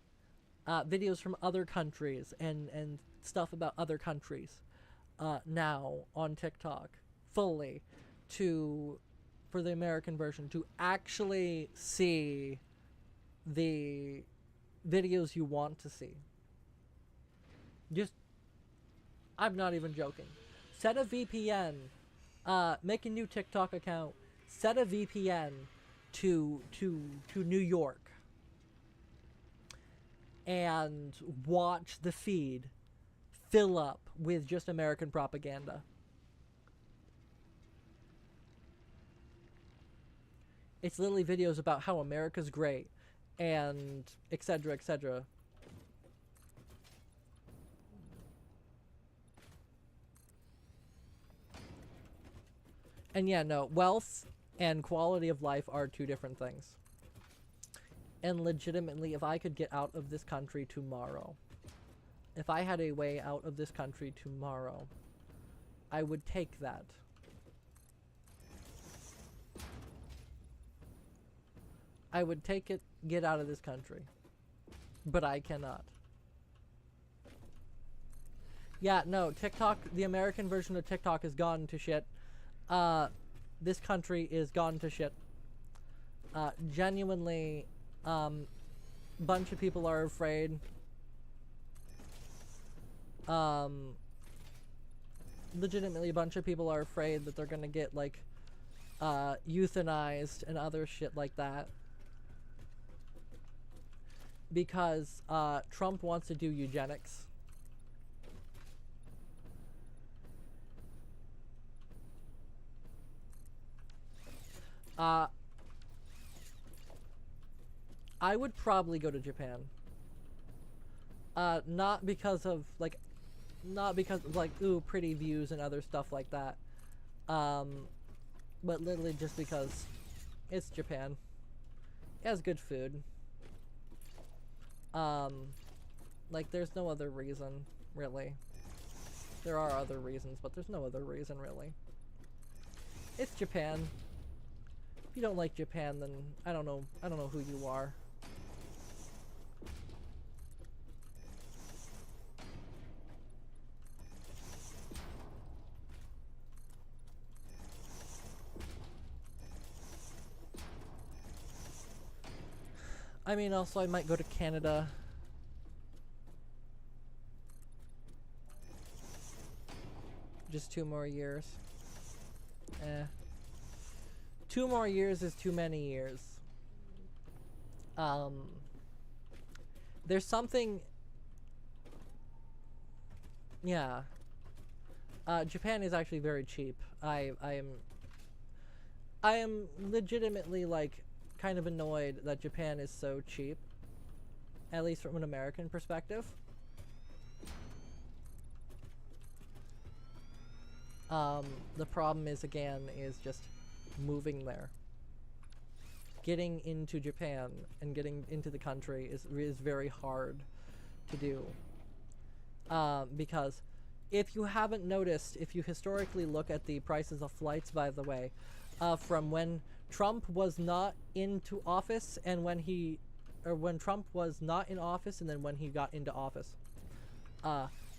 [SPEAKER 1] videos from other countries, and stuff about other countries now on TikTok fully for the American version to actually see the videos you want to see. I'm not even joking. Set a VPN, make a new TikTok account, set a VPN to New York, and watch the feed fill up with just American propaganda. It's literally videos about how America's great, and etc., etc. And yeah, no, wealth and quality of life are two different things. And legitimately, if I could get out of this country tomorrow, if I had a way out of this country tomorrow, I would take that. I would take it, get out of this country. But I cannot. Yeah, no, TikTok, the American version of TikTok is gone to shit. This country is gone to shit. Genuinely, bunch of people are afraid. Legitimately, a bunch of people are afraid that they're gonna get, like, euthanized and other shit like that. Because, Trump wants to do eugenics. I would probably go to Japan. Not because of, like, ooh, pretty views and other stuff like that. But literally just because it's Japan. It has good food. Like, there's no other reason, really. There are other reasons, but there's no other reason, really. It's Japan. If you don't like Japan, then I don't know who you are. I mean, also, I might go to Canada. Just 2 more years. 2 more years is too many years. There's something... Yeah. Japan is actually very cheap. I am legitimately, like, kind of annoyed that Japan is so cheap. At least from an American perspective. The problem is, again, is just moving there. Getting into Japan and getting into the country is very hard to do. Because if you haven't noticed, if you historically look at the prices of flights, by the way, from when Trump was not into office and when Trump was not in office and then when he got into office,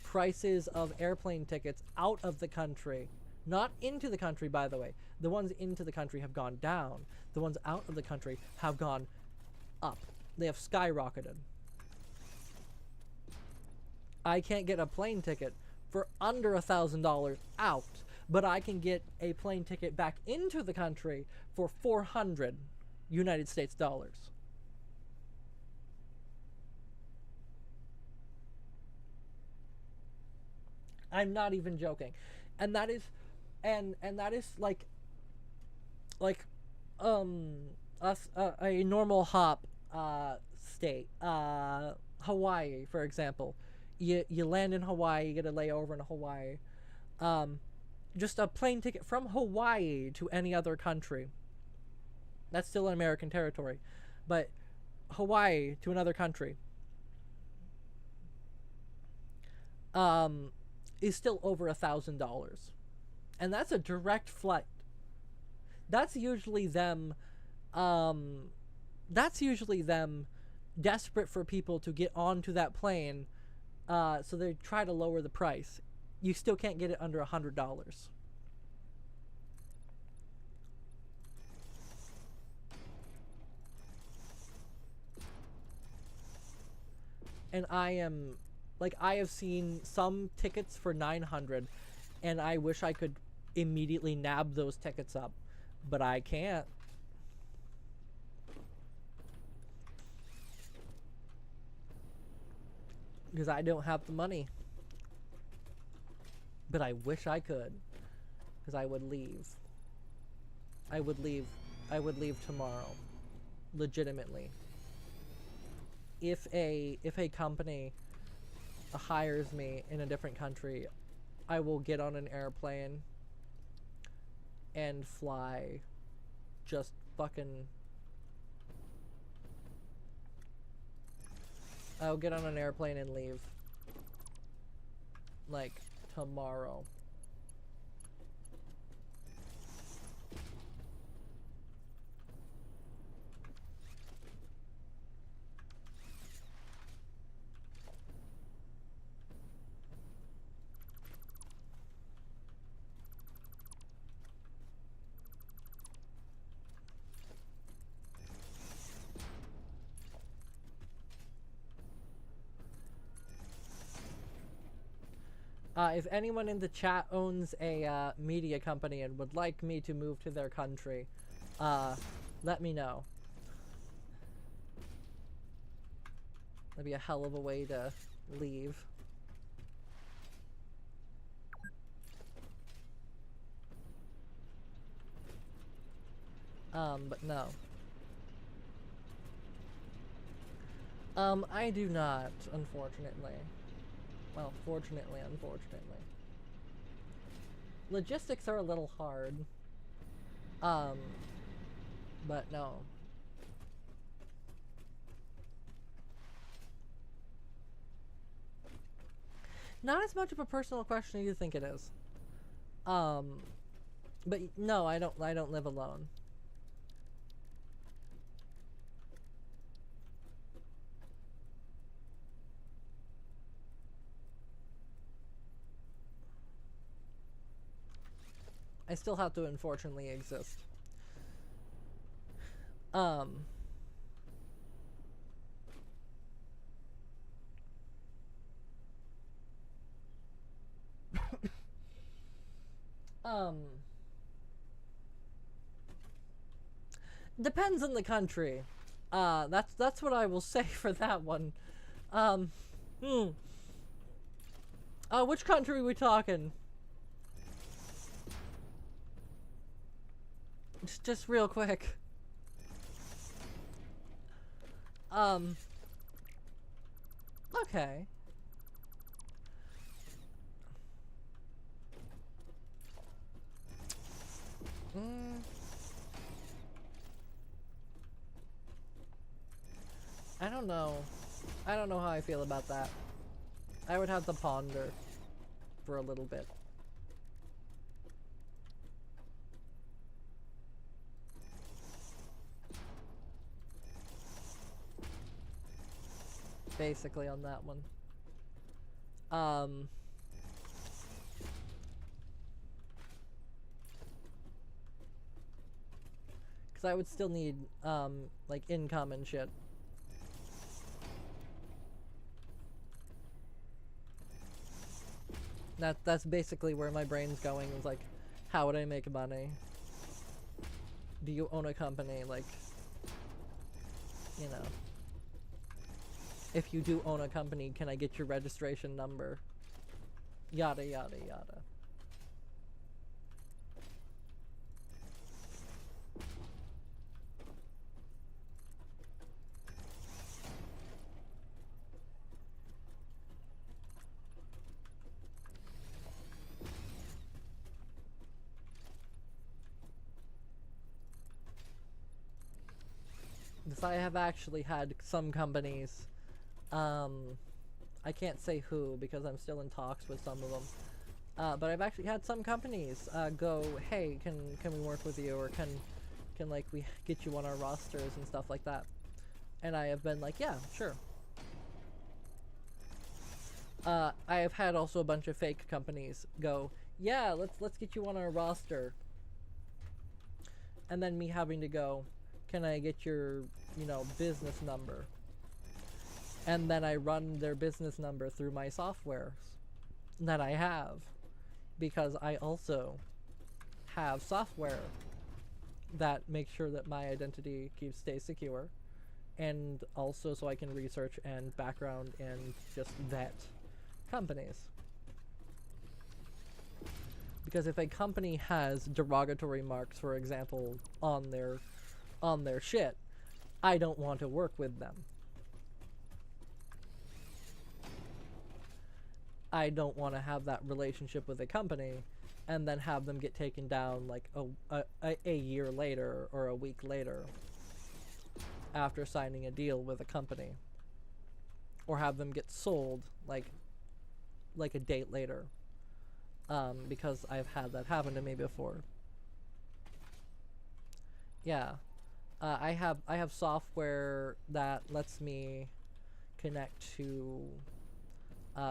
[SPEAKER 1] prices of airplane tickets out of the country, not into the country, by the way. The ones into the country have gone down. The ones out of the country have gone up. They have skyrocketed. I can't get a plane ticket for under $1,000 out, but I can get a plane ticket back into the country for 400 United States dollars. I'm not even joking. And that is, and that is like us a normal hop state. Hawaii, for example. You land in Hawaii, you get a layover in Hawaii. Just a plane ticket from Hawaii to any other country. That's still an American territory. But Hawaii to another country is still over $1,000. And that's a direct flight. That's usually them desperate for people to get onto that plane, so they try to lower the price. You still can't get it under $100. And I have seen some tickets for $900, and I wish I could immediately nab those tickets up, but I can't. Because I don't have the money. But I wish I could. Because I would leave. I would leave tomorrow. Legitimately. If a company hires me in a different country, I will get on an airplane and fly just fucking... I'll get on an airplane and leave. Like, tomorrow. If anyone in the chat owns a media company and would like me to move to their country, let me know. That'd be a hell of a way to leave. But no. I do not, unfortunately. Well, fortunately, unfortunately. Logistics are a little hard. But no. Not as much of a personal question as you think it is. But no, I don't live alone. I still have to unfortunately exist. Depends on the country. That's what I will say for that one. Which country are we talking? Just real quick. Okay. I don't know. I don't know how I feel about that. I would have to ponder for a little bit. Basically on that one. Because I would still need, like, income and shit. That's basically where my brain's going, is like, how would I make money? Do you own a company? Like, you know. If you do own a company, can I get your registration number? Yada yada yada. Because I have actually had some companies, I can't say who because I'm still in talks with some of them. But I've actually had some companies go, hey, can we work with you, or can like we get you on our rosters and stuff like that. And I have been like, yeah, sure. I have had also a bunch of fake companies go, yeah, let's get you on our roster. And then me having to go, can I get your, business number? And then I run their business number through my software that I have, because I also have software that makes sure that my identity stays secure, and also so I can research and background and just vet companies. Because if a company has derogatory marks, for example, on their shit, I don't want to work with them. I don't want to have that relationship with a company and then have them get taken down like a year later or a week later after signing a deal with a company, or have them get sold like a date later, because I've had that happen to me before. Yeah, I have software that lets me connect to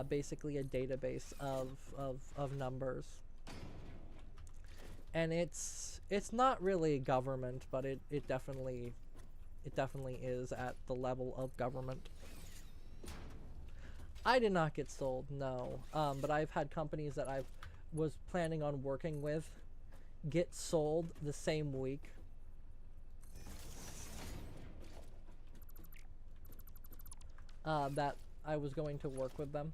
[SPEAKER 1] basically a database of numbers, and it's not really government, but it definitely is at the level of government. I did not get sold, no, but I've had companies that I was planning on working with get sold the same week. That I was going to work with them.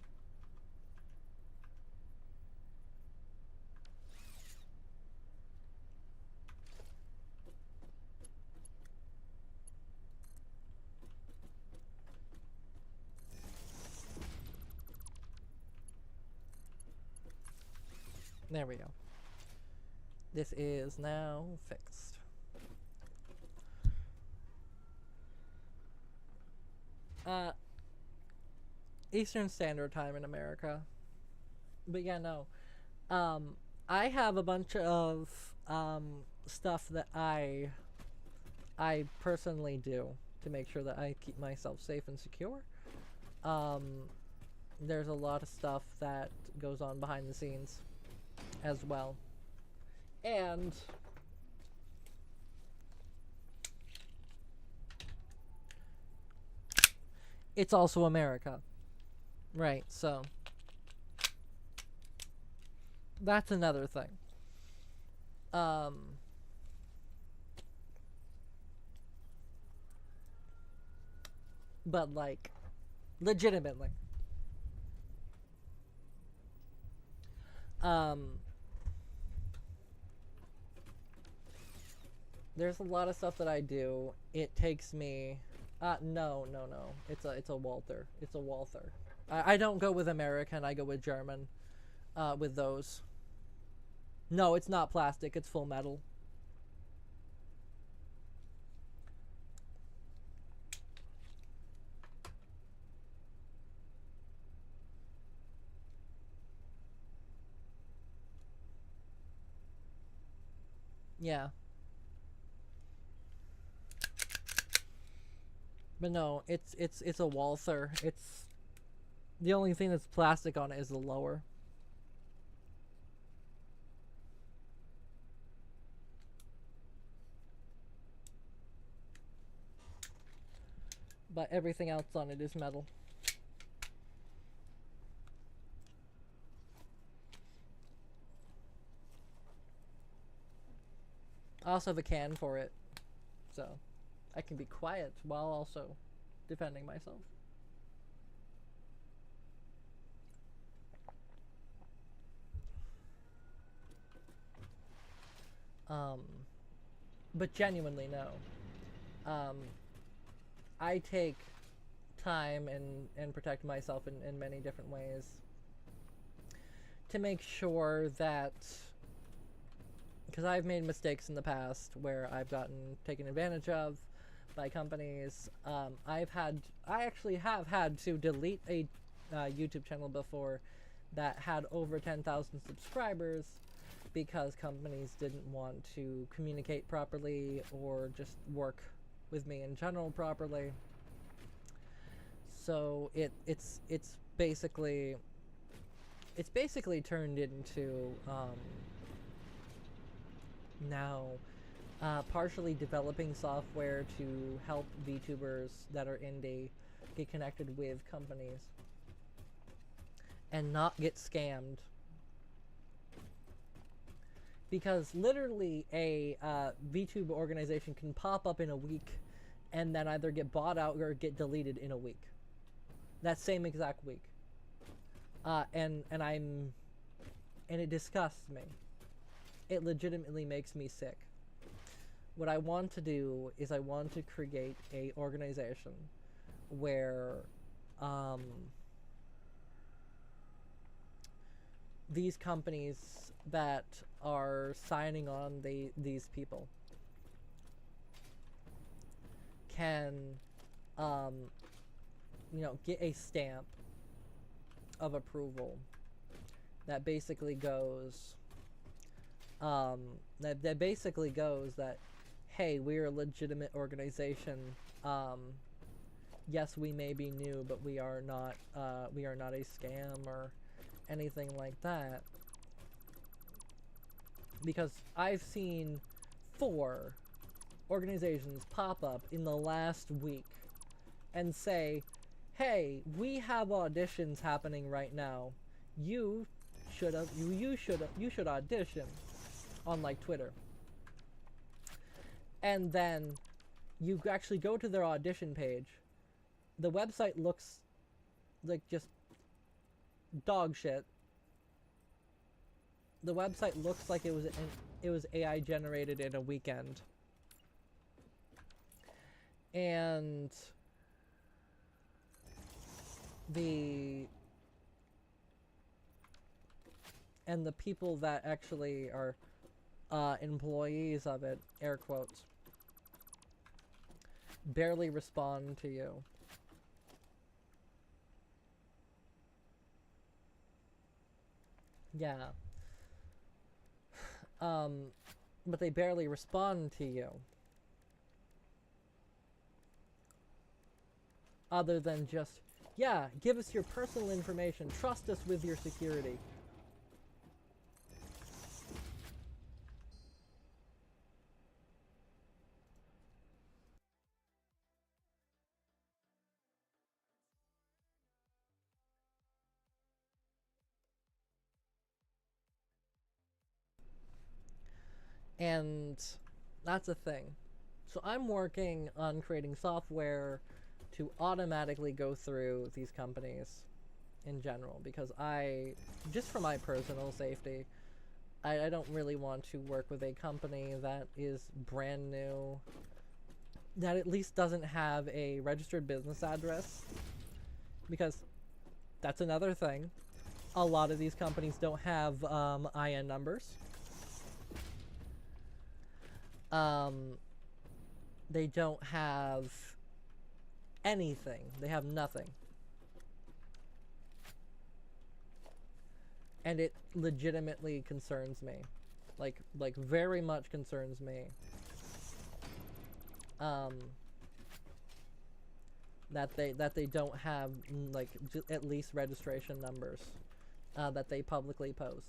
[SPEAKER 1] There we go. This is now fixed. Eastern Standard Time in America. But yeah, no. I have a bunch of stuff that I personally do to make sure that I keep myself safe and secure. There's a lot of stuff that goes on behind the scenes as well. And it's also America. Right, so that's another thing. But like, legitimately. There's a lot of stuff that I do. It takes me no. It's a Walther. It's a Walther. I don't go with American, I go with German with those. No, it's not plastic, it's full metal. Yeah. But no, it's a Walther. It's the only thing that's plastic on it is the lower. But everything else on it is metal. I also have a can for it, so I can be quiet while also defending myself. Um, but genuinely, no. Um, I take time and protect myself in many different ways to make sure that, because I've made mistakes in the past where I've gotten taken advantage of by companies. I actually have had to delete a YouTube channel before that had over 10,000 subscribers because companies didn't want to communicate properly or just work with me in general properly. So it's basically turned into now partially developing software to help VTubers that are indie get connected with companies and not get scammed. Because literally a VTube organization can pop up in a week and then either get bought out or get deleted in a week. That same exact week. And it disgusts me. It legitimately makes me sick. What I want to do is I want to create a organization where these companies that are signing on these people can get a stamp of approval that basically goes that hey, we're a legitimate organization. Yes, we may be new, but we are not a scam or anything like that. Because I've seen 4 organizations pop up in the last week and say, hey, we have auditions happening right now. You should audition on like Twitter. And then you actually go to their audition page. The website looks like just dog shit. The website looks like it was AI generated in a weekend. And the people that actually are employees of it, air quotes, barely respond to you. Yeah. But they barely respond to you. Other than just, yeah, give us your personal information, trust us with your security. And that's a thing. So I'm working on creating software to automatically go through these companies in general, because just for my personal safety, I don't really want to work with a company that is brand new, that at least doesn't have a registered business address, because that's another thing. A lot of these companies don't have IN numbers. They don't have anything. They have nothing. And it legitimately concerns me. Like very much concerns me. That they don't have like at least registration numbers that they publicly post.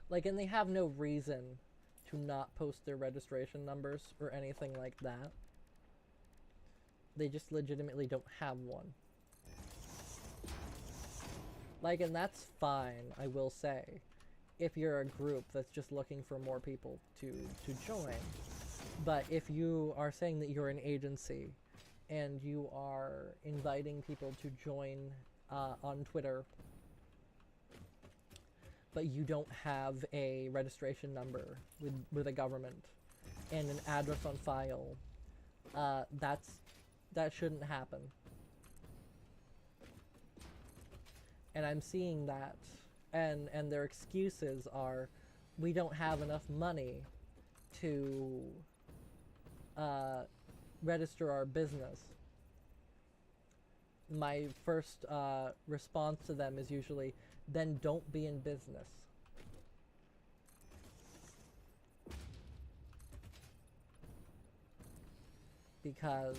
[SPEAKER 1] Like, and they have no reason to not post their registration numbers or anything like that. They just legitimately don't have one. Like, and that's fine, I will say, if you're a group that's just looking for more people to join. But if you are saying that you're an agency and you are inviting people to join on Twitter but you don't have a registration number with a government and an address on file, that shouldn't happen. And I'm seeing that, and their excuses are, we don't have enough money to register our business. My first response to them is usually, then don't be in business. Because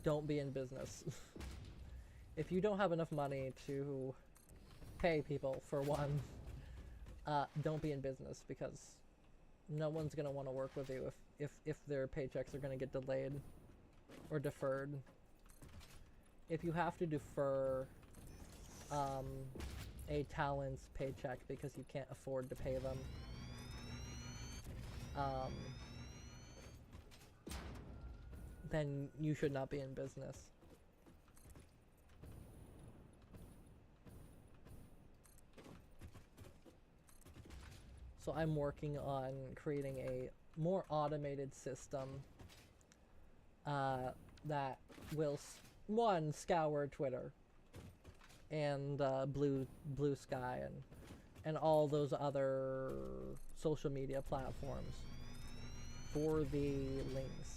[SPEAKER 1] don't be in business. If you don't have enough money to pay people, for one, don't be in business, because no one's going to want to work with you if their paychecks are going to get delayed or deferred. If you have to defer a talent's paycheck because you can't afford to pay them, then you should not be in business. So I'm working on creating a more automated system that will, one, scour Twitter and Blue Sky and all those other social media platforms for the links.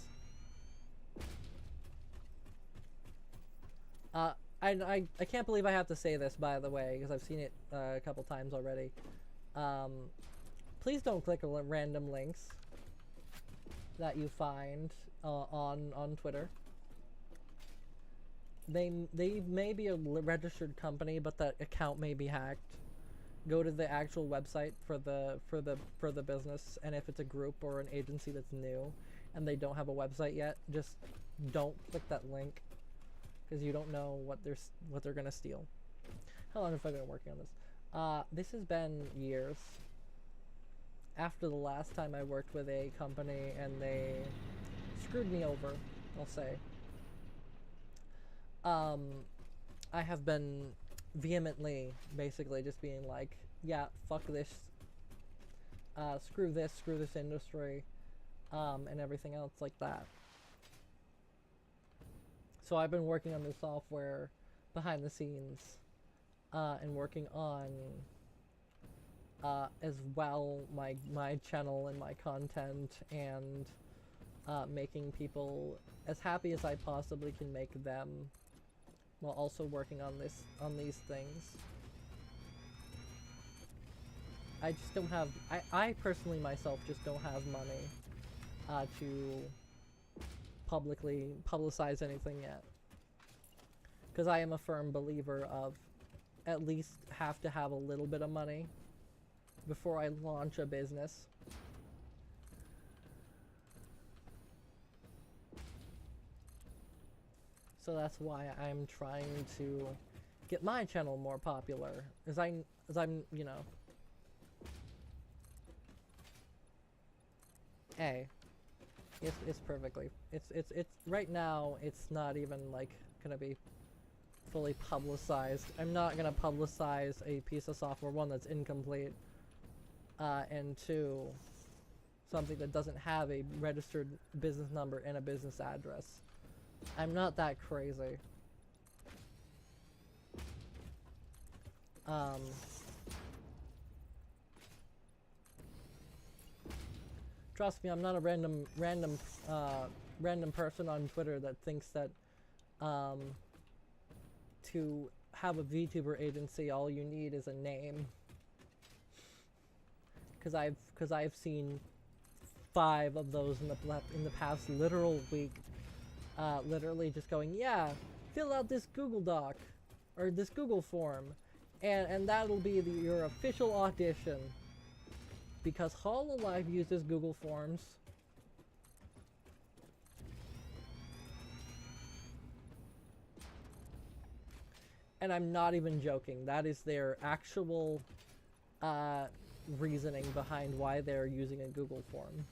[SPEAKER 1] I can't believe I have to say this, by the way, because I've seen it a couple times already. Please don't click random links that you find on Twitter. They may be a registered company, but that account may be hacked. Go to the actual website for the business, and if it's a group or an agency that's new and they don't have a website yet, just don't click that link, because you don't know what they're gonna steal. How long have I been working on this? This has been years. After the last time I worked with a company and they screwed me over, I'll say. I have been vehemently, basically just being like, yeah, fuck this, screw this industry, and everything else like that. So I've been working on this software behind the scenes, and working on as well my channel and my content, and making people as happy as I possibly can make them, while also working on these things. I just don't have, I personally myself just don't have money to publicly publicize anything yet, because I am a firm believer of at least have to have a little bit of money before I launch a business. So that's why I'm trying to get my channel more popular, as I'm, you know, it's perfectly, it's right now it's not even like gonna be fully publicized. I'm not gonna publicize a piece of software, one, that's incomplete, and two, something that doesn't have a registered business number and a business address. I'm not that crazy. Trust me, I'm not a random person on Twitter that thinks that to have a VTuber agency all you need is a name. Because I've seen 5 of those in the past literal week. Literally just going, yeah, fill out this Google Doc or this Google form, and that'll be your official audition. Because Hololive uses Google Forms. And I'm not even joking. That is their actual reasoning behind why they're using a Google form.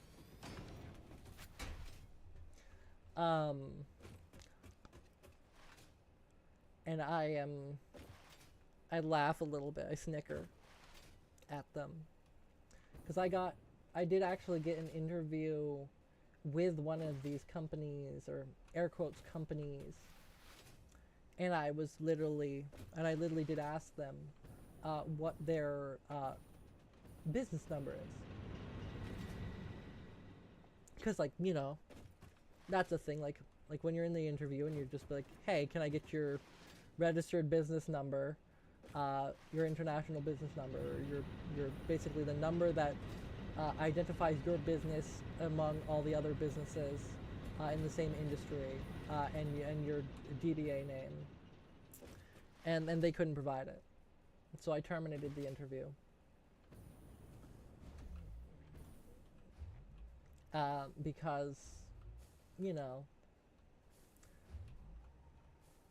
[SPEAKER 1] And I I laugh a little bit. I snicker at them. Because I did actually get an interview with one of these companies, or air quotes companies, and I literally did ask them what their business number is. Because, like, you know, that's a thing, like when you're in the interview and you're just like, hey, can I get your registered business number, your international business number, your basically the number that identifies your business among all the other businesses in the same industry, and your DBA name. And they couldn't provide it. So I terminated the interview. Because, you know,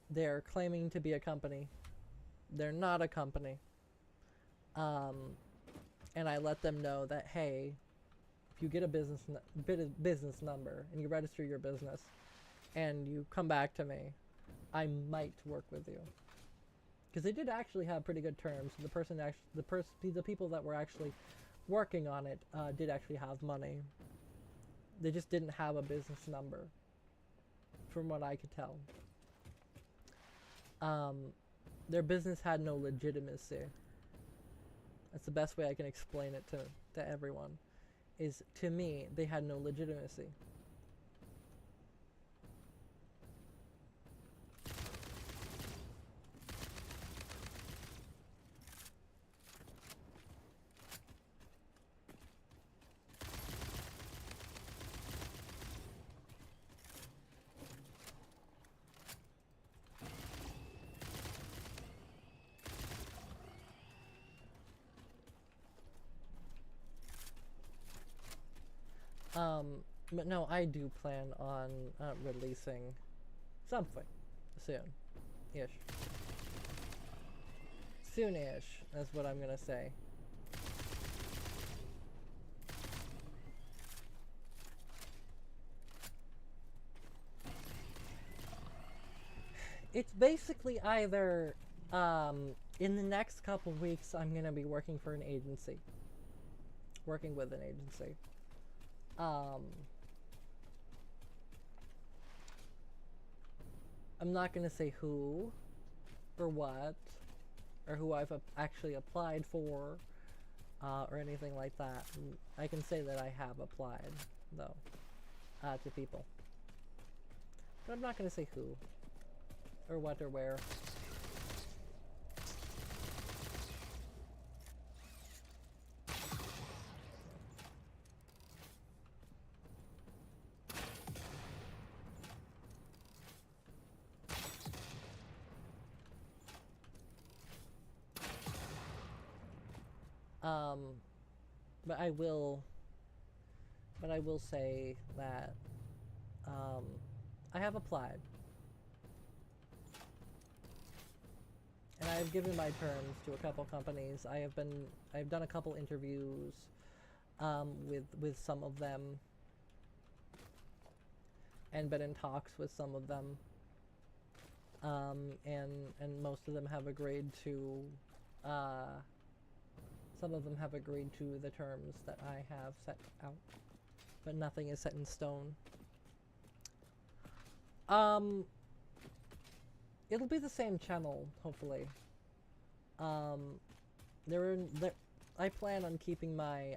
[SPEAKER 1] they're claiming to be a company. They're not a company. And I let them know that, hey, if you get a business number and you register your business and you come back to me, I might work with you. Because they did actually have pretty good terms. The people that were actually working on it did actually have money. They just didn't have a business number, from what I could tell. Their business had no legitimacy. That's the best way I can explain it to everyone. Is, to me, they had no legitimacy. But no, I do plan on releasing something soon-ish. Soon-ish, that's what I'm gonna say. It's basically either, in the next couple weeks, I'm gonna be working for an agency. Working with an agency. I'm not gonna say who, or what, or who I've actually applied for, or anything like that. I can say that I have applied, though, to people. But I'm not gonna say who, or what, or where. But I will say that I have applied, and I've given my terms to a couple companies. I've done a couple interviews with some of them, and been in talks with some of them, and most of them have agreed to. Some of them have agreed to the terms that I have set out, but nothing is set in stone. It'll be the same channel, hopefully. I plan on keeping my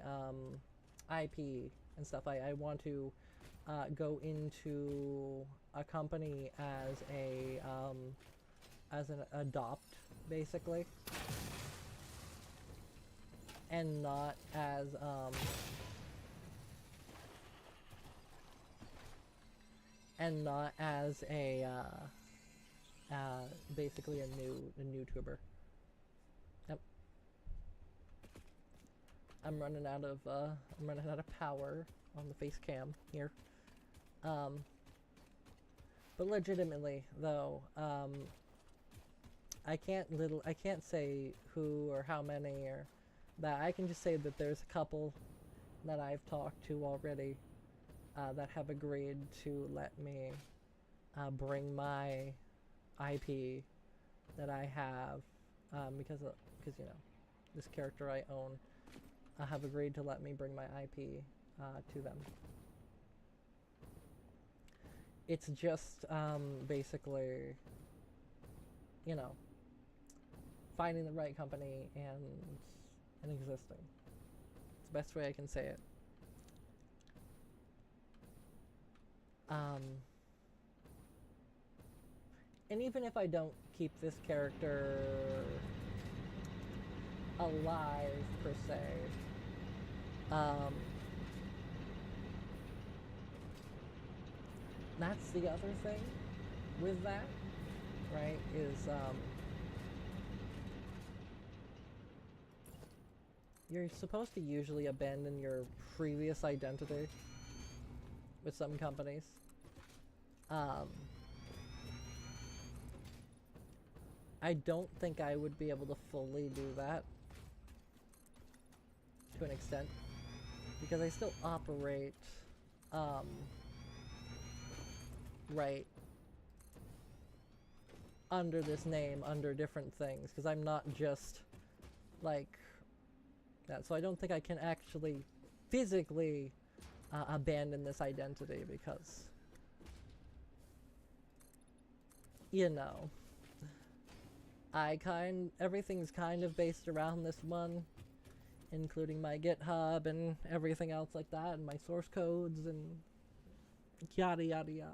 [SPEAKER 1] IP and stuff. I want to go into a company as an adopt, basically. And not as basically a YouTuber. Yep. I'm running out of power on the face cam here. But legitimately though, I can't say who or how many or that. I can just say that there's a couple that I've talked to already that have agreed to let me bring my IP that I have because you know, this character I own have agreed to let me bring my IP to them. It's just basically, you know, finding the right company and existing. It's the best way I can say it. And even if I don't keep this character alive per se, that's the other thing with that, right, is you're supposed to usually abandon your previous identity with some companies. I don't think I would be able to fully do that to an extent, because I still operate right under this name, under different things, because I'm not just like that. So I don't think I can actually physically abandon this identity, because, you know, everything's kind of based around this one, including my GitHub and everything else like that, and my source codes and yada yada yada.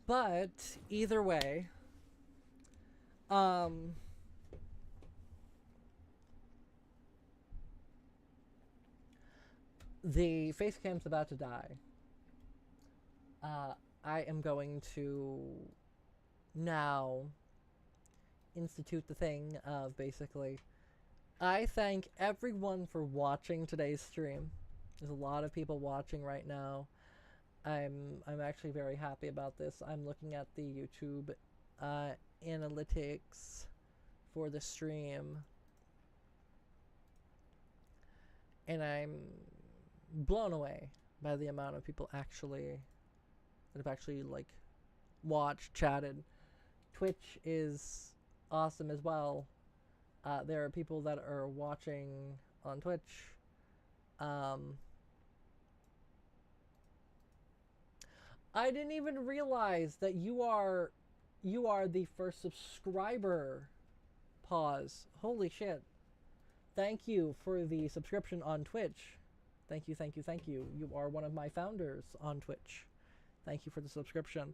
[SPEAKER 1] But either way, the face cam's about to die. I am going to now institute the thing of basically, I thank everyone for watching today's stream. There's a lot of people watching right now. I'm actually very happy about this. I'm looking at the YouTube analytics for the stream, and I'm blown away by the amount of people that have actually like watched, chatted. Twitch is awesome as well. There are people that are watching on Twitch. I didn't even realize that you are the first subscriber. Pause. Holy shit. Thank you for the subscription on Twitch. Thank you, thank you, thank you. You are one of my founders on Twitch. Thank you for the subscription.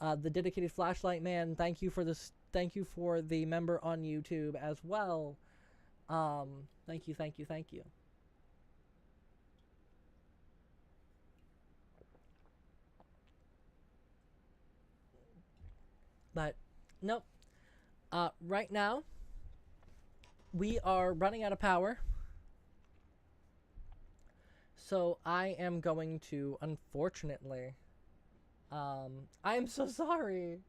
[SPEAKER 1] The dedicated flashlight man, thank you for this. Thank you for the member on YouTube as well. Thank you, thank you, thank you. But nope. Right now, we are running out of power. So I am going to, unfortunately, I'm so sorry.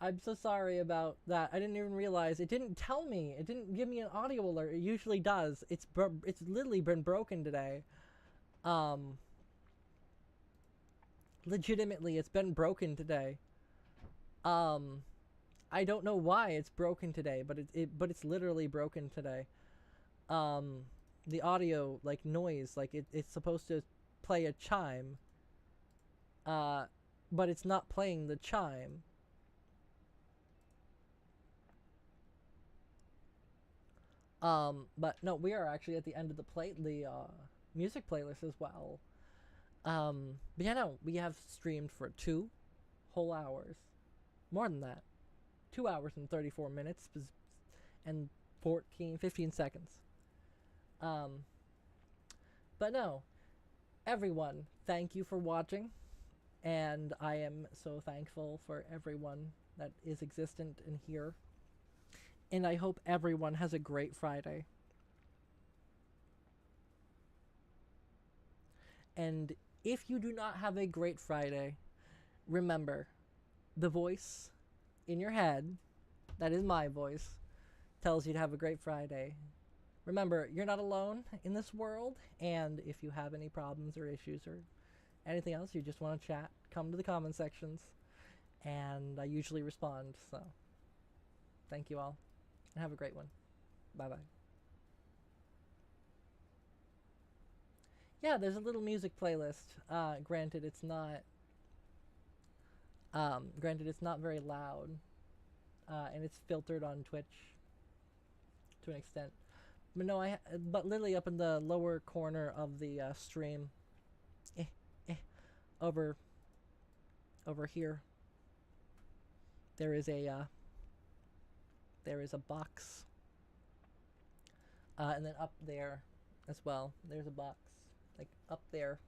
[SPEAKER 1] I'm so sorry about that. I didn't even realize. It didn't tell me. It didn't give me an audio alert. It usually does. It's literally been broken today. Legitimately, it's been broken today. I don't know why it's broken today, but it's literally broken today. The audio, like, noise, like, it's supposed to play a chime, but it's not playing the chime. But no, we are actually at the end of the music playlist as well. But yeah, no, we have streamed for 2 whole hours. More than that. 2 hours and 34 minutes and 15 seconds. But no, everyone, thank you for watching, and I am so thankful for everyone that is existent in here, and I hope everyone has a great Friday. And if you do not have a great Friday, remember, the voice in your head, that is my voice, tells you to have a great Friday. Remember, you're not alone in this world, and if you have any problems or issues or anything else, you just want to chat, come to the comment sections, and I usually respond. So, thank you all, and have a great one. Bye bye. Yeah, there's a little music playlist. Granted, it's not very loud, and it's filtered on Twitch to an extent. But no, but literally up in the lower corner of the stream, eh, eh, over here, there is a box, and then up there as well, there's a box, like up there.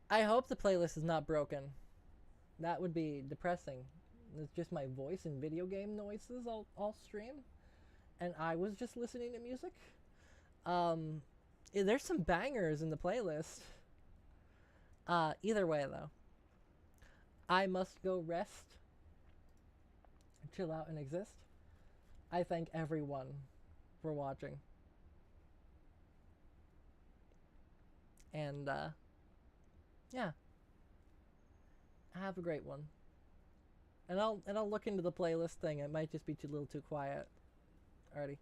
[SPEAKER 1] I hope the playlist is not broken. That would be depressing. It's just my voice and video game noises all stream, and I was just listening to music. There's some bangers in the playlist. Either way though, I must go rest, chill out, and exist. I thank everyone for watching, and yeah, have a great one. And I'll look into the playlist thing. It might just be a little too quiet. Alrighty.